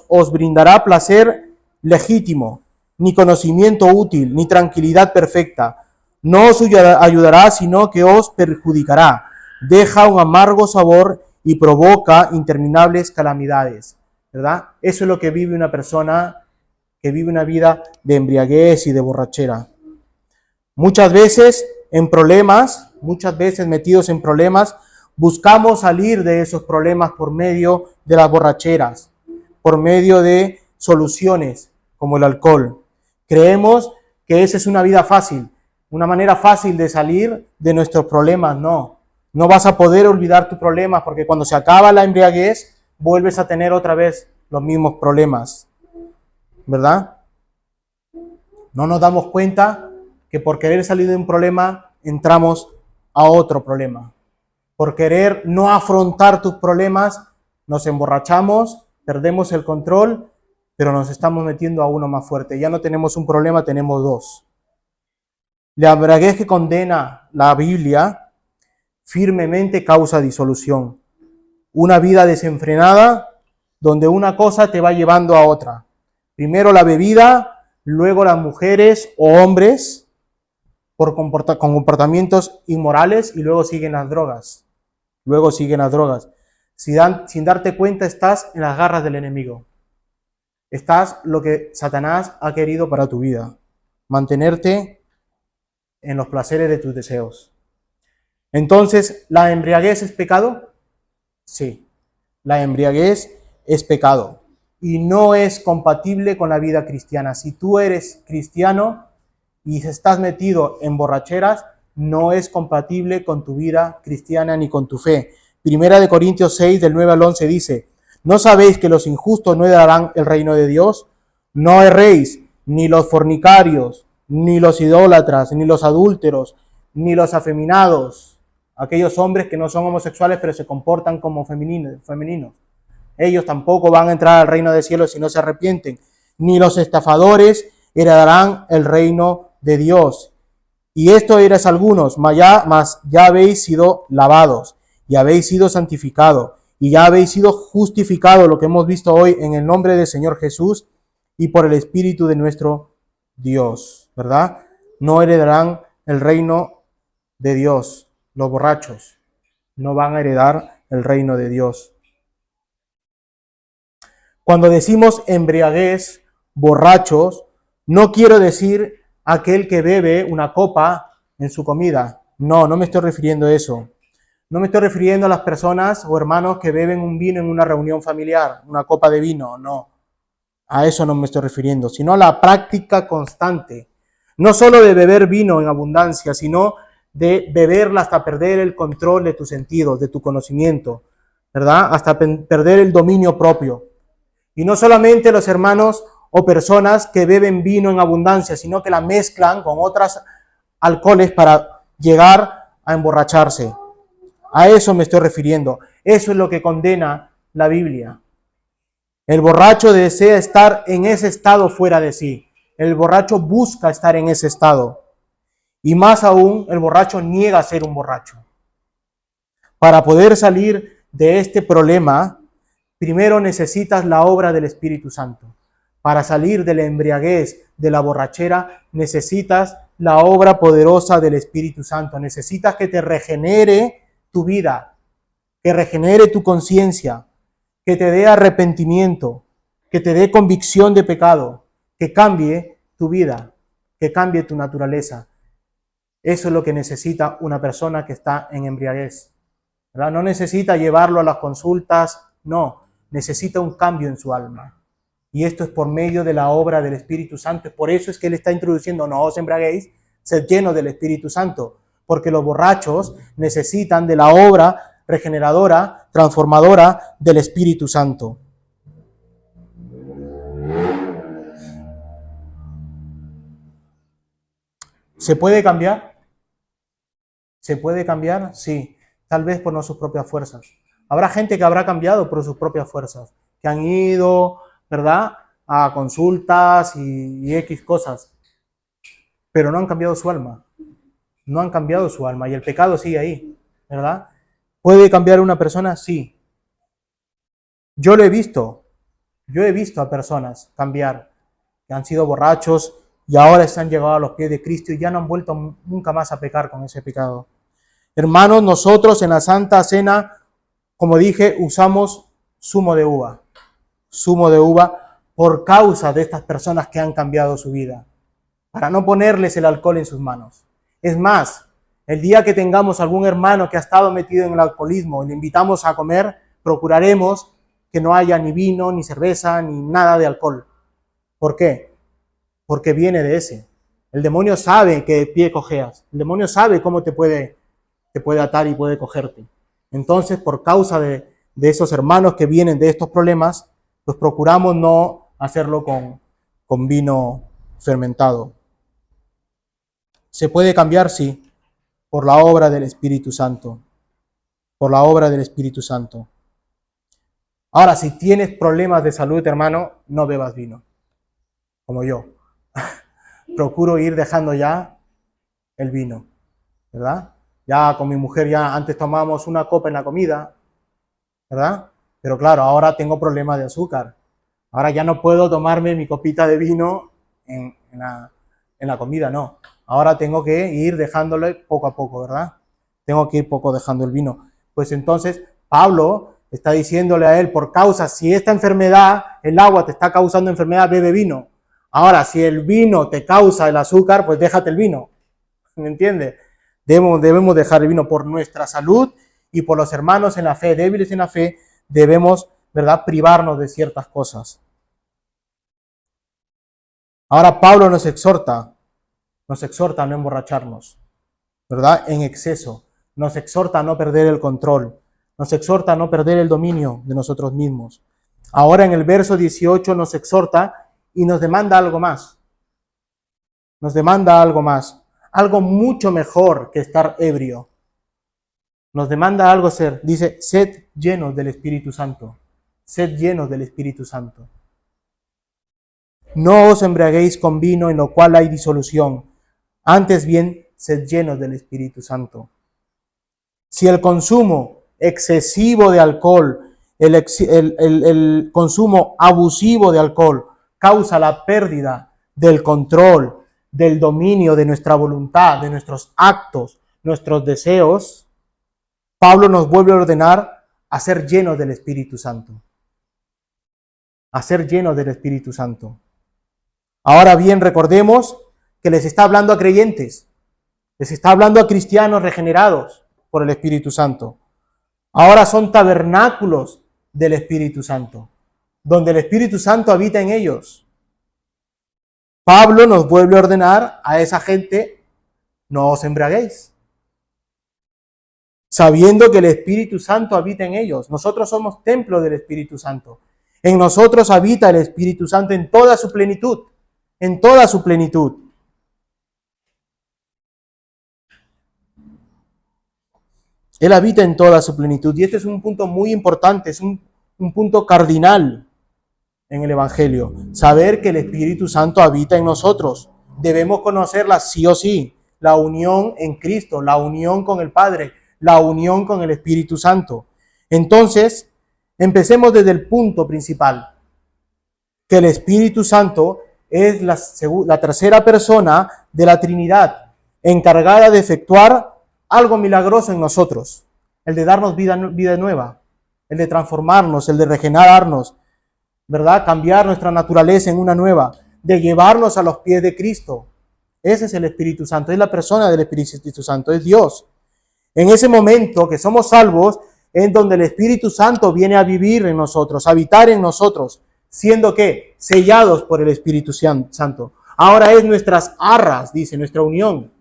os brindará placer legítimo, ni conocimiento útil, ni tranquilidad perfecta. No os ayudará, sino que os perjudicará. Deja un amargo sabor y provoca interminables calamidades, ¿verdad? Eso es lo que vive una persona que vive una vida de embriaguez y de borrachera. Muchas veces metidos en problemas, buscamos salir de esos problemas por medio de las borracheras, por medio de soluciones como el alcohol. Creemos que esa es una vida fácil, una manera fácil de salir de nuestros problemas. No vas a poder olvidar tus problemas porque cuando se acaba la embriaguez, vuelves a tener otra vez los mismos problemas, ¿verdad? No nos damos cuenta que por querer salir de un problema, entramos a otro problema. Por querer no afrontar tus problemas, nos emborrachamos, perdemos el control, pero nos estamos metiendo a uno más fuerte. Ya no tenemos un problema, tenemos dos. La embriaguez que condena la Biblia firmemente causa disolución. Una vida desenfrenada donde una cosa te va llevando a otra. Primero la bebida, luego las mujeres o hombres con comportamientos inmorales y luego siguen las drogas. Sin darte cuenta estás en las garras del enemigo. Estás lo que Satanás ha querido para tu vida. Mantenerte en los placeres de tus deseos. Entonces, ¿la embriaguez es pecado? Sí, la embriaguez es pecado y no es compatible con la vida cristiana. Si tú eres cristiano y estás metido en borracheras, no es compatible con tu vida cristiana ni con tu fe. Primera de Corintios 6, del 9 al 11 dice, ¿no sabéis que los injustos no heredarán el reino de Dios? No erréis, ni los fornicarios, ni los idólatras, ni los adúlteros, ni los afeminados, aquellos hombres que no son homosexuales pero se comportan como femeninos. Ellos tampoco van a entrar al reino del cielo si no se arrepienten. Ni los estafadores heredarán el reino de Dios. Y esto erais algunos, mas ya habéis sido lavados, y habéis sido santificados, y ya habéis sido justificados, lo que hemos visto hoy, en el nombre del Señor Jesús y por el Espíritu de nuestro Dios, ¿verdad? No heredarán el reino de Dios. Los borrachos no van a heredar el reino de Dios. Cuando decimos embriaguez, borrachos, no quiero decir aquel que bebe una copa en su comida. No me estoy refiriendo a eso. No me estoy refiriendo a las personas o hermanos que beben un vino en una reunión familiar, una copa de vino, no. A eso no me estoy refiriendo, sino a la práctica constante. No solo de beber vino en abundancia, sino de beberla hasta perder el control de tus sentidos, de tu conocimiento, ¿verdad? Hasta perder el dominio propio. Y no solamente los hermanos o personas que beben vino en abundancia, sino que la mezclan con otras alcoholes para llegar a emborracharse. A eso me estoy refiriendo. Eso es lo que condena la Biblia. El borracho desea estar en ese estado fuera de sí. El borracho busca estar en ese estado. Y más aún, el borracho niega ser un borracho. Para poder salir de este problema, primero necesitas la obra del Espíritu Santo. Para salir de la embriaguez, de la borrachera, necesitas la obra poderosa del Espíritu Santo. Necesitas que te regenere tu vida, que regenere tu conciencia, que te dé arrepentimiento, que te dé convicción de pecado, que cambie tu vida, que cambie tu naturaleza. Eso es lo que necesita una persona que está en embriaguez, ¿verdad? No necesita llevarlo a las consultas, no, necesita un cambio en su alma. Y esto es por medio de la obra del Espíritu Santo. Por eso es que él está introduciendo, no os embriaguéis, sed llenos del Espíritu Santo, porque los borrachos necesitan de la obra regeneradora, transformadora del Espíritu Santo. ¿Se puede cambiar? ¿Se puede cambiar? Sí, tal vez por no sus propias fuerzas. Habrá gente que habrá cambiado por sus propias fuerzas, que han ido, ¿verdad?, a consultas y X cosas, pero no han cambiado su alma. No han cambiado su alma y el pecado sigue ahí, ¿verdad? ¿Puede cambiar una persona? Sí. Yo he visto a personas cambiar, que han sido borrachos y ahora se han llegado a los pies de Cristo y ya no han vuelto nunca más a pecar con ese pecado. Hermanos, nosotros en la Santa Cena, como dije, usamos zumo de uva por causa de estas personas que han cambiado su vida, para no ponerles el alcohol en sus manos. Es más, el día que tengamos algún hermano que ha estado metido en el alcoholismo y le invitamos a comer, procuraremos que no haya ni vino, ni cerveza, ni nada de alcohol. ¿Por qué? Porque viene de ese. El demonio sabe que de pie cojeas. El demonio sabe cómo te puede atar y puede cogerte. Entonces, por causa de esos hermanos que vienen de estos problemas, pues procuramos no hacerlo con vino fermentado. ¿Se puede cambiar? Sí, por la obra del Espíritu Santo. Por la obra del Espíritu Santo. Ahora, si tienes problemas de salud, hermano, no bebas vino, como yo. Procuro ir dejando ya el vino, ¿verdad? Ya con mi mujer ya antes tomábamos una copa en la comida, ¿verdad? Pero claro, ahora tengo problemas de azúcar. Ahora ya no puedo tomarme mi copita de vino en la comida, no. Ahora tengo que ir dejándole poco a poco, ¿verdad? Tengo que ir poco dejando el vino. Pues entonces Pablo está diciéndole a él, por causa, si esta enfermedad, el agua te está causando enfermedad, bebe vino. Ahora, si el vino te causa el azúcar, pues déjate el vino. ¿Me entiendes? Debemos dejar el vino por nuestra salud y por los hermanos en la fe, débiles en la fe, debemos, ¿verdad?, privarnos de ciertas cosas. Ahora Pablo nos exhorta a no emborracharnos, ¿verdad?, en exceso. Nos exhorta a no perder el control. Nos exhorta a no perder el dominio de nosotros mismos. Ahora en el verso 18 nos exhorta y nos demanda algo más. Nos demanda algo más. Algo mucho mejor que estar ebrio. Nos demanda algo ser. Dice, sed llenos del Espíritu Santo. Sed llenos del Espíritu Santo. No os embriaguéis con vino en lo cual hay disolución. Antes bien, sed llenos del Espíritu Santo. Si el consumo excesivo de alcohol, el consumo abusivo de alcohol causa la pérdida del control, del dominio de nuestra voluntad, de nuestros actos, nuestros deseos, Pablo nos vuelve a ordenar a ser llenos del Espíritu Santo. A ser llenos del Espíritu Santo. Ahora bien, recordemos que les está hablando a creyentes, les está hablando a cristianos regenerados por el Espíritu Santo. Ahora son tabernáculos del Espíritu Santo, donde el Espíritu Santo habita en ellos. Pablo nos vuelve a ordenar a esa gente, no os embriaguéis, sabiendo que el Espíritu Santo habita en ellos. Nosotros somos templo del Espíritu Santo. En nosotros habita el Espíritu Santo en toda su plenitud, en toda su plenitud. Él habita en toda su plenitud. Y este es un punto muy importante, es un punto cardinal en el Evangelio. Saber que el Espíritu Santo habita en nosotros. Debemos conocerla sí o sí. La unión en Cristo, la unión con el Padre, la unión con el Espíritu Santo. Entonces, empecemos desde el punto principal. Que el Espíritu Santo es la tercera persona de la Trinidad, encargada de efectuar algo milagroso en nosotros, el de darnos vida nueva, el de transformarnos, el de regenerarnos, ¿verdad? Cambiar nuestra naturaleza en una nueva, de llevarnos a los pies de Cristo. Ese es el Espíritu Santo, es la persona del Espíritu Santo, es Dios. En ese momento que somos salvos, es donde el Espíritu Santo viene a vivir en nosotros, a habitar en nosotros, siendo que sellados por el Espíritu Santo. Ahora es nuestras arras, dice, nuestra unión.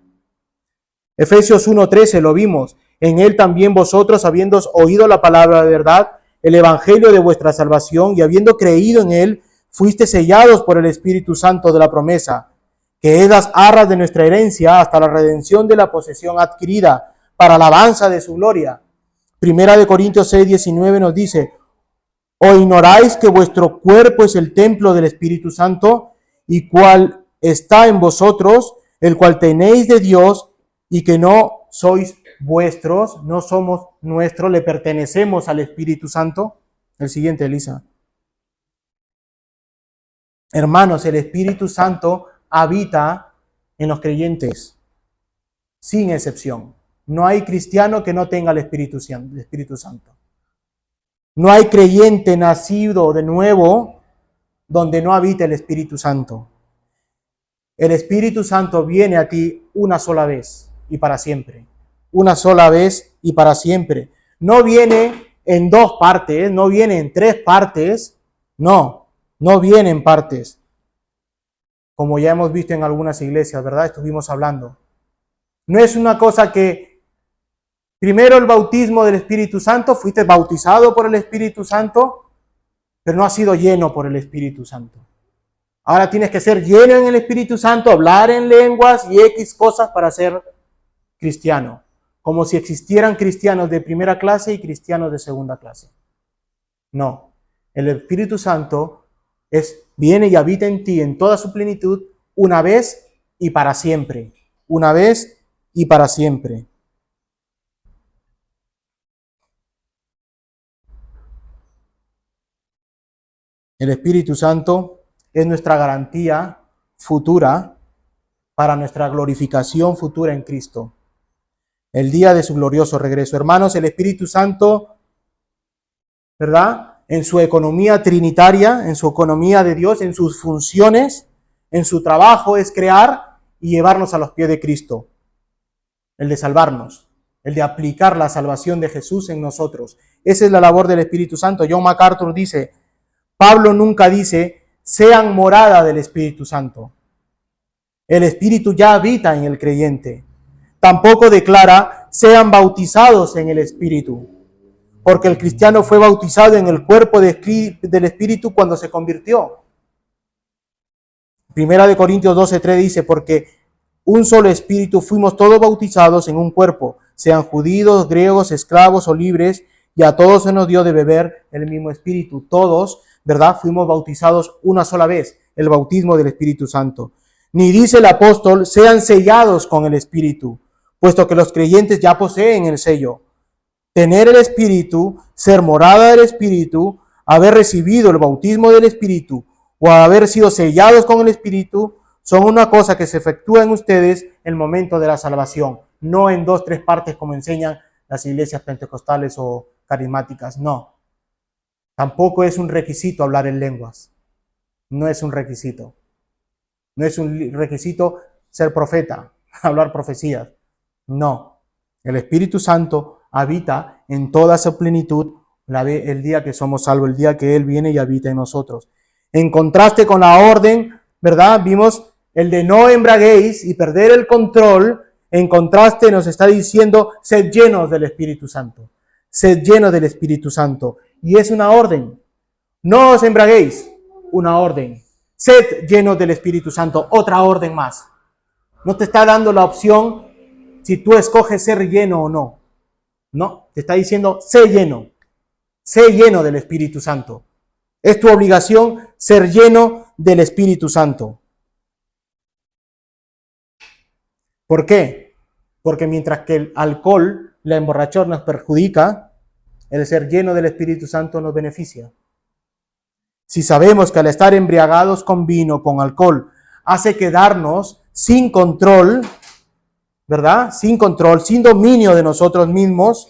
Efesios 1:13 lo vimos. En él también vosotros, habiendo oído la palabra de verdad, el evangelio de vuestra salvación, y habiendo creído en él, fuiste sellados por el Espíritu Santo de la promesa, que es las arras de nuestra herencia hasta la redención de la posesión adquirida, para alabanza de su gloria. Primera de Corintios 6:19 nos dice: ¿o ignoráis que vuestro cuerpo es el templo del Espíritu Santo, y cual está en vosotros, el cual tenéis de Dios, y que no sois vuestros, no somos nuestros, le pertenecemos al Espíritu Santo? El siguiente, Elisa. Hermanos, el Espíritu Santo habita en los creyentes, sin excepción. No hay cristiano que no tenga el Espíritu Santo. No hay creyente nacido de nuevo donde no habite el Espíritu Santo. El Espíritu Santo viene a ti una sola vez y para siempre. Una sola vez y para siempre. No viene en 2 partes, no viene en 3 partes. No viene en partes. Como ya hemos visto en algunas iglesias, ¿verdad? Estuvimos hablando. No es una cosa que primero el bautismo del Espíritu Santo, fuiste bautizado por el Espíritu Santo, pero no has sido lleno por el Espíritu Santo. Ahora tienes que ser lleno en el Espíritu Santo, hablar en lenguas y X cosas para ser cristiano. Como si existieran cristianos de primera clase y cristianos de segunda clase. No, el Espíritu Santo viene y habita en ti en toda su plenitud una vez y para siempre. Una vez y para siempre. El Espíritu Santo es nuestra garantía futura para nuestra glorificación futura en Cristo. El día de su glorioso regreso. Hermanos, el Espíritu Santo, ¿verdad? En su economía trinitaria, en su economía de Dios, en sus funciones, en su trabajo es crear y llevarnos a los pies de Cristo. El de salvarnos, el de aplicar la salvación de Jesús en nosotros. Esa es la labor del Espíritu Santo. John MacArthur dice, Pablo nunca dice, sean morada del Espíritu Santo. El Espíritu ya habita en el creyente. Tampoco declara, sean bautizados en el Espíritu. Porque el cristiano fue bautizado en el cuerpo del Espíritu cuando se convirtió. Primera de Corintios 12:3 dice, porque un solo Espíritu fuimos todos bautizados en un cuerpo, sean judíos, griegos, esclavos o libres, y a todos se nos dio de beber el mismo Espíritu. Todos, ¿verdad? Fuimos bautizados una sola vez, el bautismo del Espíritu Santo. Ni dice el apóstol, sean sellados con el Espíritu, puesto que los creyentes ya poseen el sello. Tener el Espíritu, ser morada del Espíritu, haber recibido el bautismo del Espíritu o haber sido sellados con el Espíritu, son una cosa que se efectúa en ustedes en el momento de la salvación, no en 2, 3 partes como enseñan las iglesias pentecostales o carismáticas, no. Tampoco es un requisito hablar en lenguas, no es un requisito. No es un requisito ser profeta, hablar profecías, no. El Espíritu Santo habita en toda su plenitud el día que somos salvos, el día que Él viene y habita en nosotros. En contraste con la orden, ¿verdad? Vimos el de no embriaguéis y perder el control. En contraste nos está diciendo, sed llenos del Espíritu Santo. Sed llenos del Espíritu Santo. Y es una orden. No os embriaguéis, una orden. Sed llenos del Espíritu Santo, otra orden más. No te está dando la opción si tú escoges ser lleno o no. No, te está diciendo, sé lleno del Espíritu Santo. Es tu obligación ser lleno del Espíritu Santo. ¿Por qué? Porque mientras que el alcohol, la emborrachón nos perjudica, el ser lleno del Espíritu Santo nos beneficia. Si sabemos que al estar embriagados con vino, con alcohol, hace quedarnos sin control, ¿verdad? Sin control, sin dominio de nosotros mismos,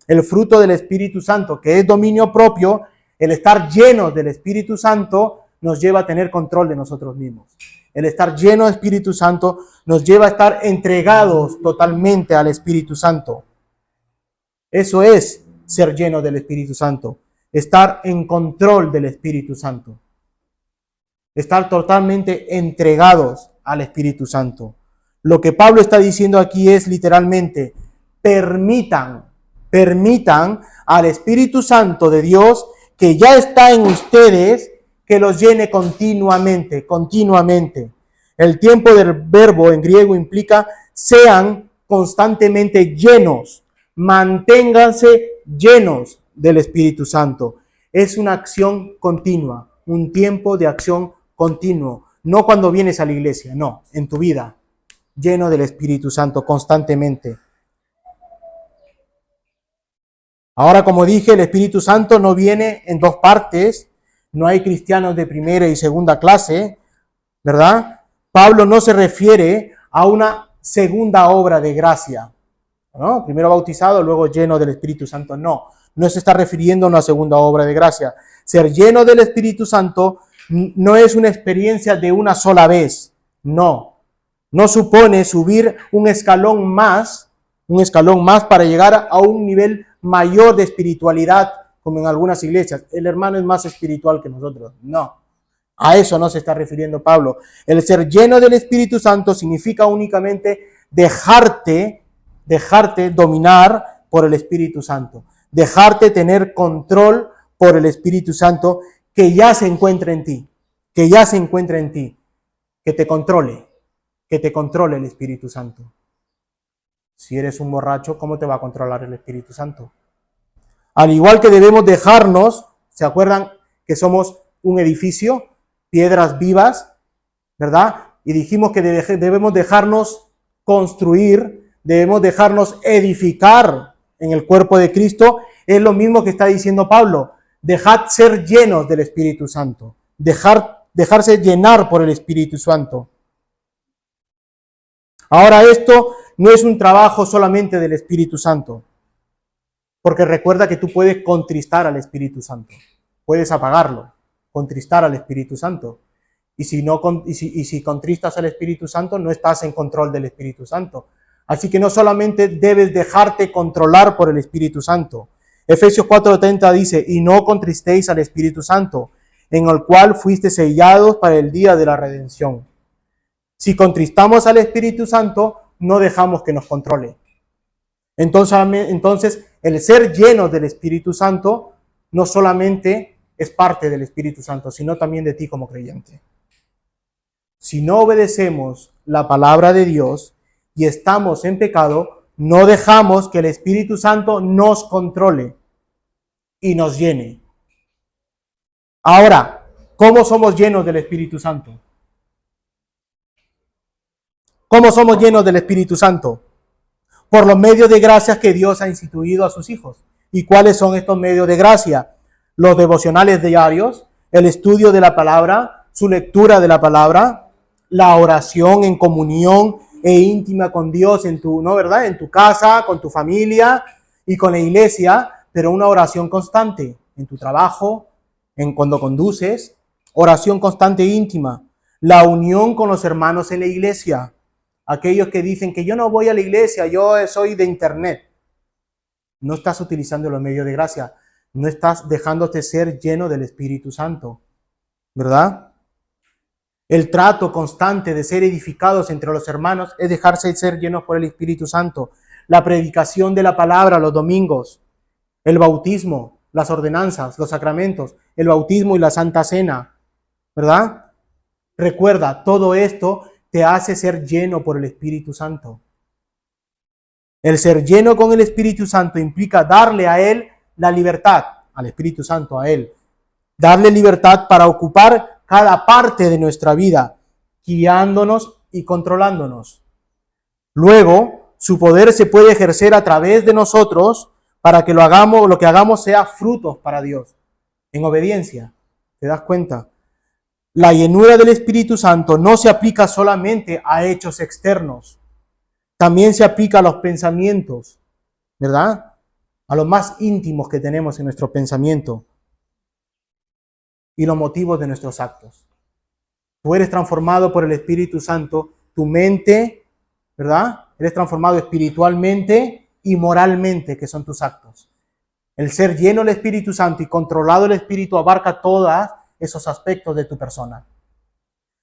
el fruto del Espíritu Santo, que es dominio propio, el estar llenos del Espíritu Santo nos lleva a tener control de nosotros mismos. El estar lleno del Espíritu Santo nos lleva a estar entregados totalmente al Espíritu Santo. Eso es ser lleno del Espíritu Santo. Estar en control del Espíritu Santo. Estar totalmente entregados al Espíritu Santo. Lo que Pablo está diciendo aquí es literalmente, permitan al Espíritu Santo de Dios que ya está en ustedes, que los llene continuamente. El tiempo del verbo en griego implica sean constantemente llenos, manténganse llenos del Espíritu Santo. Es una acción continua, un tiempo de acción continuo. No cuando vienes a la iglesia, no, en tu vida, lleno del Espíritu Santo constantemente. Ahora, como dije, el Espíritu Santo no viene en dos partes. No hay cristianos de primera y segunda clase, ¿verdad? Pablo no se refiere a una segunda obra de gracia, ¿no? Primero bautizado, luego lleno del Espíritu Santo. No se está refiriendo a una segunda obra de gracia. Ser lleno del Espíritu Santo no es una experiencia de una sola vez. No supone subir un escalón más para llegar a un nivel mayor de espiritualidad, como en algunas iglesias. El hermano es más espiritual que nosotros. No, a eso no se está refiriendo Pablo. El ser lleno del Espíritu Santo significa únicamente dejarte dominar por el Espíritu Santo. Dejarte tener control por el Espíritu Santo que ya se encuentra en ti. Que te controle el Espíritu Santo. Si eres un borracho, ¿cómo te va a controlar el Espíritu Santo? Al igual que debemos dejarnos, ¿se acuerdan que somos un edificio, piedras vivas, ¿verdad? Y dijimos que debemos dejarnos construir, debemos dejarnos edificar en el cuerpo de Cristo. Es lo mismo que está diciendo Pablo. Dejad ser llenos del Espíritu Santo. Dejarse llenar por el Espíritu Santo. Ahora, esto no es un trabajo solamente del Espíritu Santo, porque recuerda que tú puedes contristar al Espíritu Santo, puedes apagarlo, contristar al Espíritu Santo. Y si contristas al Espíritu Santo, no estás en control del Espíritu Santo. Así que no solamente debes dejarte controlar por el Espíritu Santo. Efesios 4:30 dice, y no contristéis al Espíritu Santo, en el cual fuiste sellados para el día de la redención. Si contristamos al Espíritu Santo, no dejamos que nos controle. Entonces, el ser lleno del Espíritu Santo no solamente es parte del Espíritu Santo, sino también de ti como creyente. Si no obedecemos la palabra de Dios y estamos en pecado, no dejamos que el Espíritu Santo nos controle y nos llene. Ahora, ¿cómo somos llenos del Espíritu Santo? ¿Cómo somos llenos del Espíritu Santo? Por los medios de gracia que Dios ha instituido a sus hijos. ¿Y cuáles son estos medios de gracia? Los devocionales diarios, el estudio de la palabra, su lectura de la palabra, la oración en comunión e íntima con Dios en tu casa, con tu familia y con la iglesia, pero una oración constante en tu trabajo, cuando conduces, oración constante e íntima, la unión con los hermanos en la iglesia. Aquellos que dicen que yo no voy a la iglesia, yo soy de internet. No estás utilizando los medios de gracia, no estás dejándote ser lleno del Espíritu Santo, ¿verdad? El trato constante de ser edificados entre los hermanos es dejarse ser llenos por el Espíritu Santo. La predicación de la palabra los domingos, el bautismo, las ordenanzas, los sacramentos, el bautismo y la Santa Cena, ¿verdad? Recuerda, todo esto te hace ser lleno por el Espíritu Santo. El ser lleno con el Espíritu Santo implica darle a Él la libertad, al Espíritu Santo, a Él. Darle libertad para ocupar cada parte de nuestra vida, guiándonos y controlándonos. Luego, su poder se puede ejercer a través de nosotros para que lo que hagamos sea frutos para Dios, en obediencia. ¿Te das cuenta? La llenura del Espíritu Santo no se aplica solamente a hechos externos, también se aplica a los pensamientos, ¿verdad? A los más íntimos que tenemos en nuestro pensamiento y los motivos de nuestros actos. Tú eres transformado por el Espíritu Santo, tu mente, ¿verdad? Eres transformado espiritualmente y moralmente, que son tus actos. El ser lleno del Espíritu Santo y controlado el Espíritu abarca todos esos aspectos de tu persona.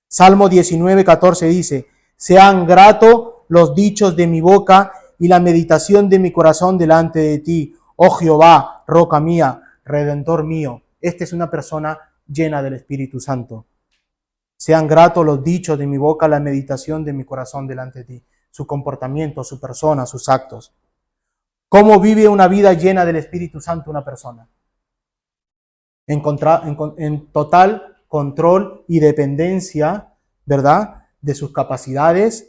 Salmo 19:14 dice: sean gratos los dichos de mi boca y la meditación de mi corazón delante de ti, oh Jehová, roca mía, redentor mío. Esta es una persona llena del Espíritu Santo. Sean gratos los dichos de mi boca, la meditación de mi corazón delante de ti. Su comportamiento, su persona, sus actos. ¿Cómo vive una vida llena del Espíritu Santo una persona? En total control y dependencia, ¿verdad?, de sus capacidades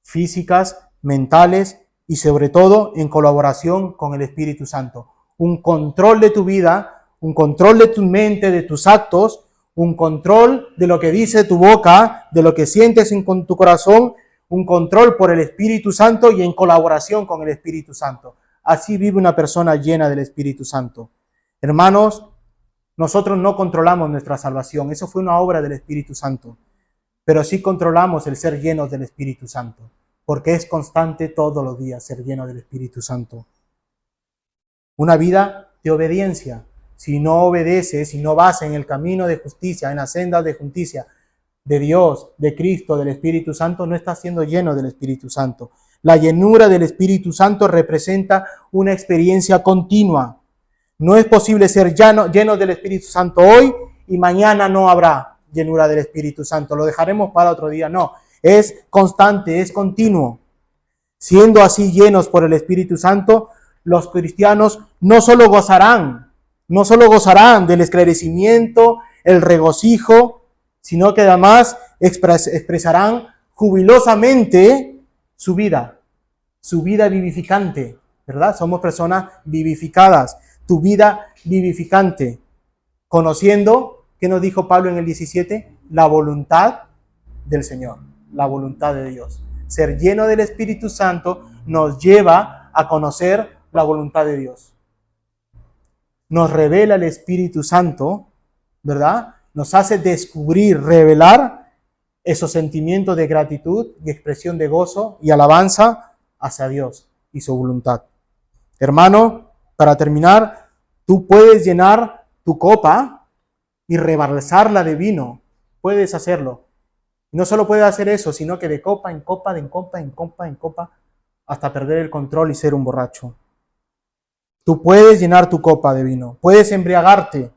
físicas, mentales y sobre todo en colaboración con el Espíritu Santo. Un control de tu vida, un control de tu mente, de tus actos, un control de lo que dice tu boca, de lo que sientes con tu corazón, un control por el Espíritu Santo y en colaboración con el Espíritu Santo. Así vive una persona llena del Espíritu Santo. Hermanos, nosotros no controlamos nuestra salvación, eso fue una obra del Espíritu Santo, pero sí controlamos el ser llenos del Espíritu Santo, porque es constante todos los días ser lleno del Espíritu Santo. Una vida de obediencia. Si no obedeces, si no vas en el camino de justicia, en las sendas de justicia de Dios, de Cristo, del Espíritu Santo, no estás siendo lleno del Espíritu Santo. La llenura del Espíritu Santo representa una experiencia continua. No es posible ser lleno del Espíritu Santo hoy y mañana no habrá llenura del Espíritu Santo. Lo dejaremos para otro día. No, es constante, es continuo. Siendo así llenos por el Espíritu Santo, los cristianos no solo gozarán del esclarecimiento, el regocijo, sino que además expresarán jubilosamente su vida vivificante, ¿verdad? Somos personas vivificadas, tu vida vivificante, conociendo, ¿qué nos dijo Pablo en el 17? La voluntad del Señor, la voluntad de Dios. Ser lleno del Espíritu Santo nos lleva a conocer la voluntad de Dios. Nos revela el Espíritu Santo, ¿verdad? Nos hace descubrir, revelar esos sentimientos de gratitud y expresión de gozo y alabanza hacia Dios y su voluntad. Hermano, para terminar, tú puedes llenar tu copa y rebalsarla de vino. Puedes hacerlo. No solo puedes hacer eso, sino que de copa en copa, de copa en copa en copa, hasta perder el control y ser un borracho. Tú puedes llenar tu copa de vino. Puedes embriagarte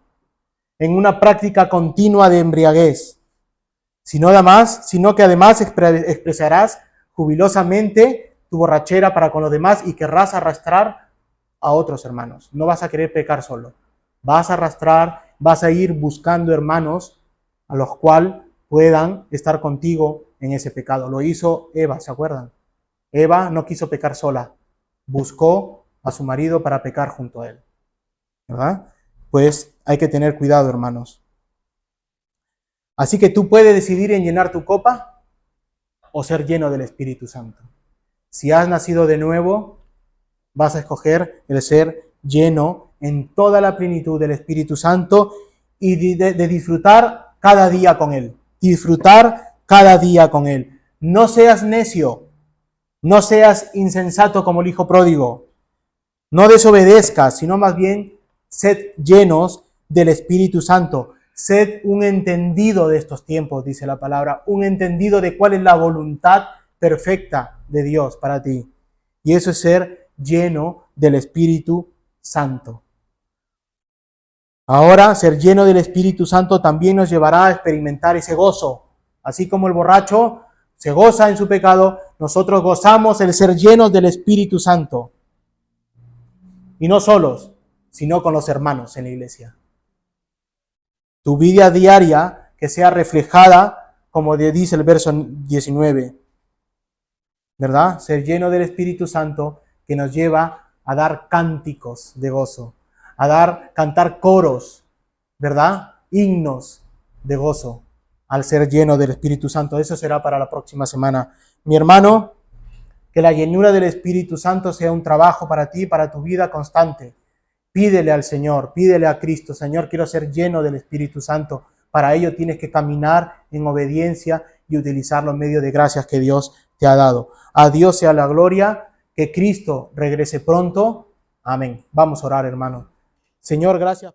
en una práctica continua de embriaguez. Sino que además expresarás jubilosamente tu borrachera para con los demás y querrás arrastrar a otros hermanos. No vas a querer pecar solo. Vas a arrastrar, vas a ir buscando hermanos a los cuales puedan estar contigo en ese pecado. Lo hizo Eva, ¿se acuerdan? Eva no quiso pecar sola. Buscó a su marido para pecar junto a él. ¿Verdad? Pues hay que tener cuidado, hermanos. Así que tú puedes decidir en llenar tu copa o ser lleno del Espíritu Santo. Si has nacido de nuevo, vas a escoger el ser lleno en toda la plenitud del Espíritu Santo y de disfrutar cada día con Él. Disfrutar cada día con Él. No seas necio, no seas insensato como el hijo pródigo. No desobedezcas, sino más bien sed llenos del Espíritu Santo. Sed un entendido de estos tiempos, dice la palabra, un entendido de cuál es la voluntad perfecta de Dios para ti. Y eso es ser lleno del Espíritu Santo. Ahora, ser lleno del Espíritu Santo también nos llevará a experimentar ese gozo. Así como el borracho se goza en su pecado, nosotros gozamos el ser llenos del Espíritu Santo. Y no solos, sino con los hermanos en la iglesia. Tu vida diaria que sea reflejada, como dice el verso 19, ¿verdad? Ser lleno del Espíritu Santo que nos lleva a dar cánticos de gozo, cantar coros, ¿verdad? Himnos de gozo al ser lleno del Espíritu Santo. Eso será para la próxima semana. Mi hermano, que la llenura del Espíritu Santo sea un trabajo para ti, para tu vida constante. Pídele al Señor, pídele a Cristo, Señor, quiero ser lleno del Espíritu Santo. Para ello tienes que caminar en obediencia y utilizar los medios de gracias que Dios te ha dado. A Dios sea la gloria, que Cristo regrese pronto. Amén. Vamos a orar, hermano. Señor, gracias.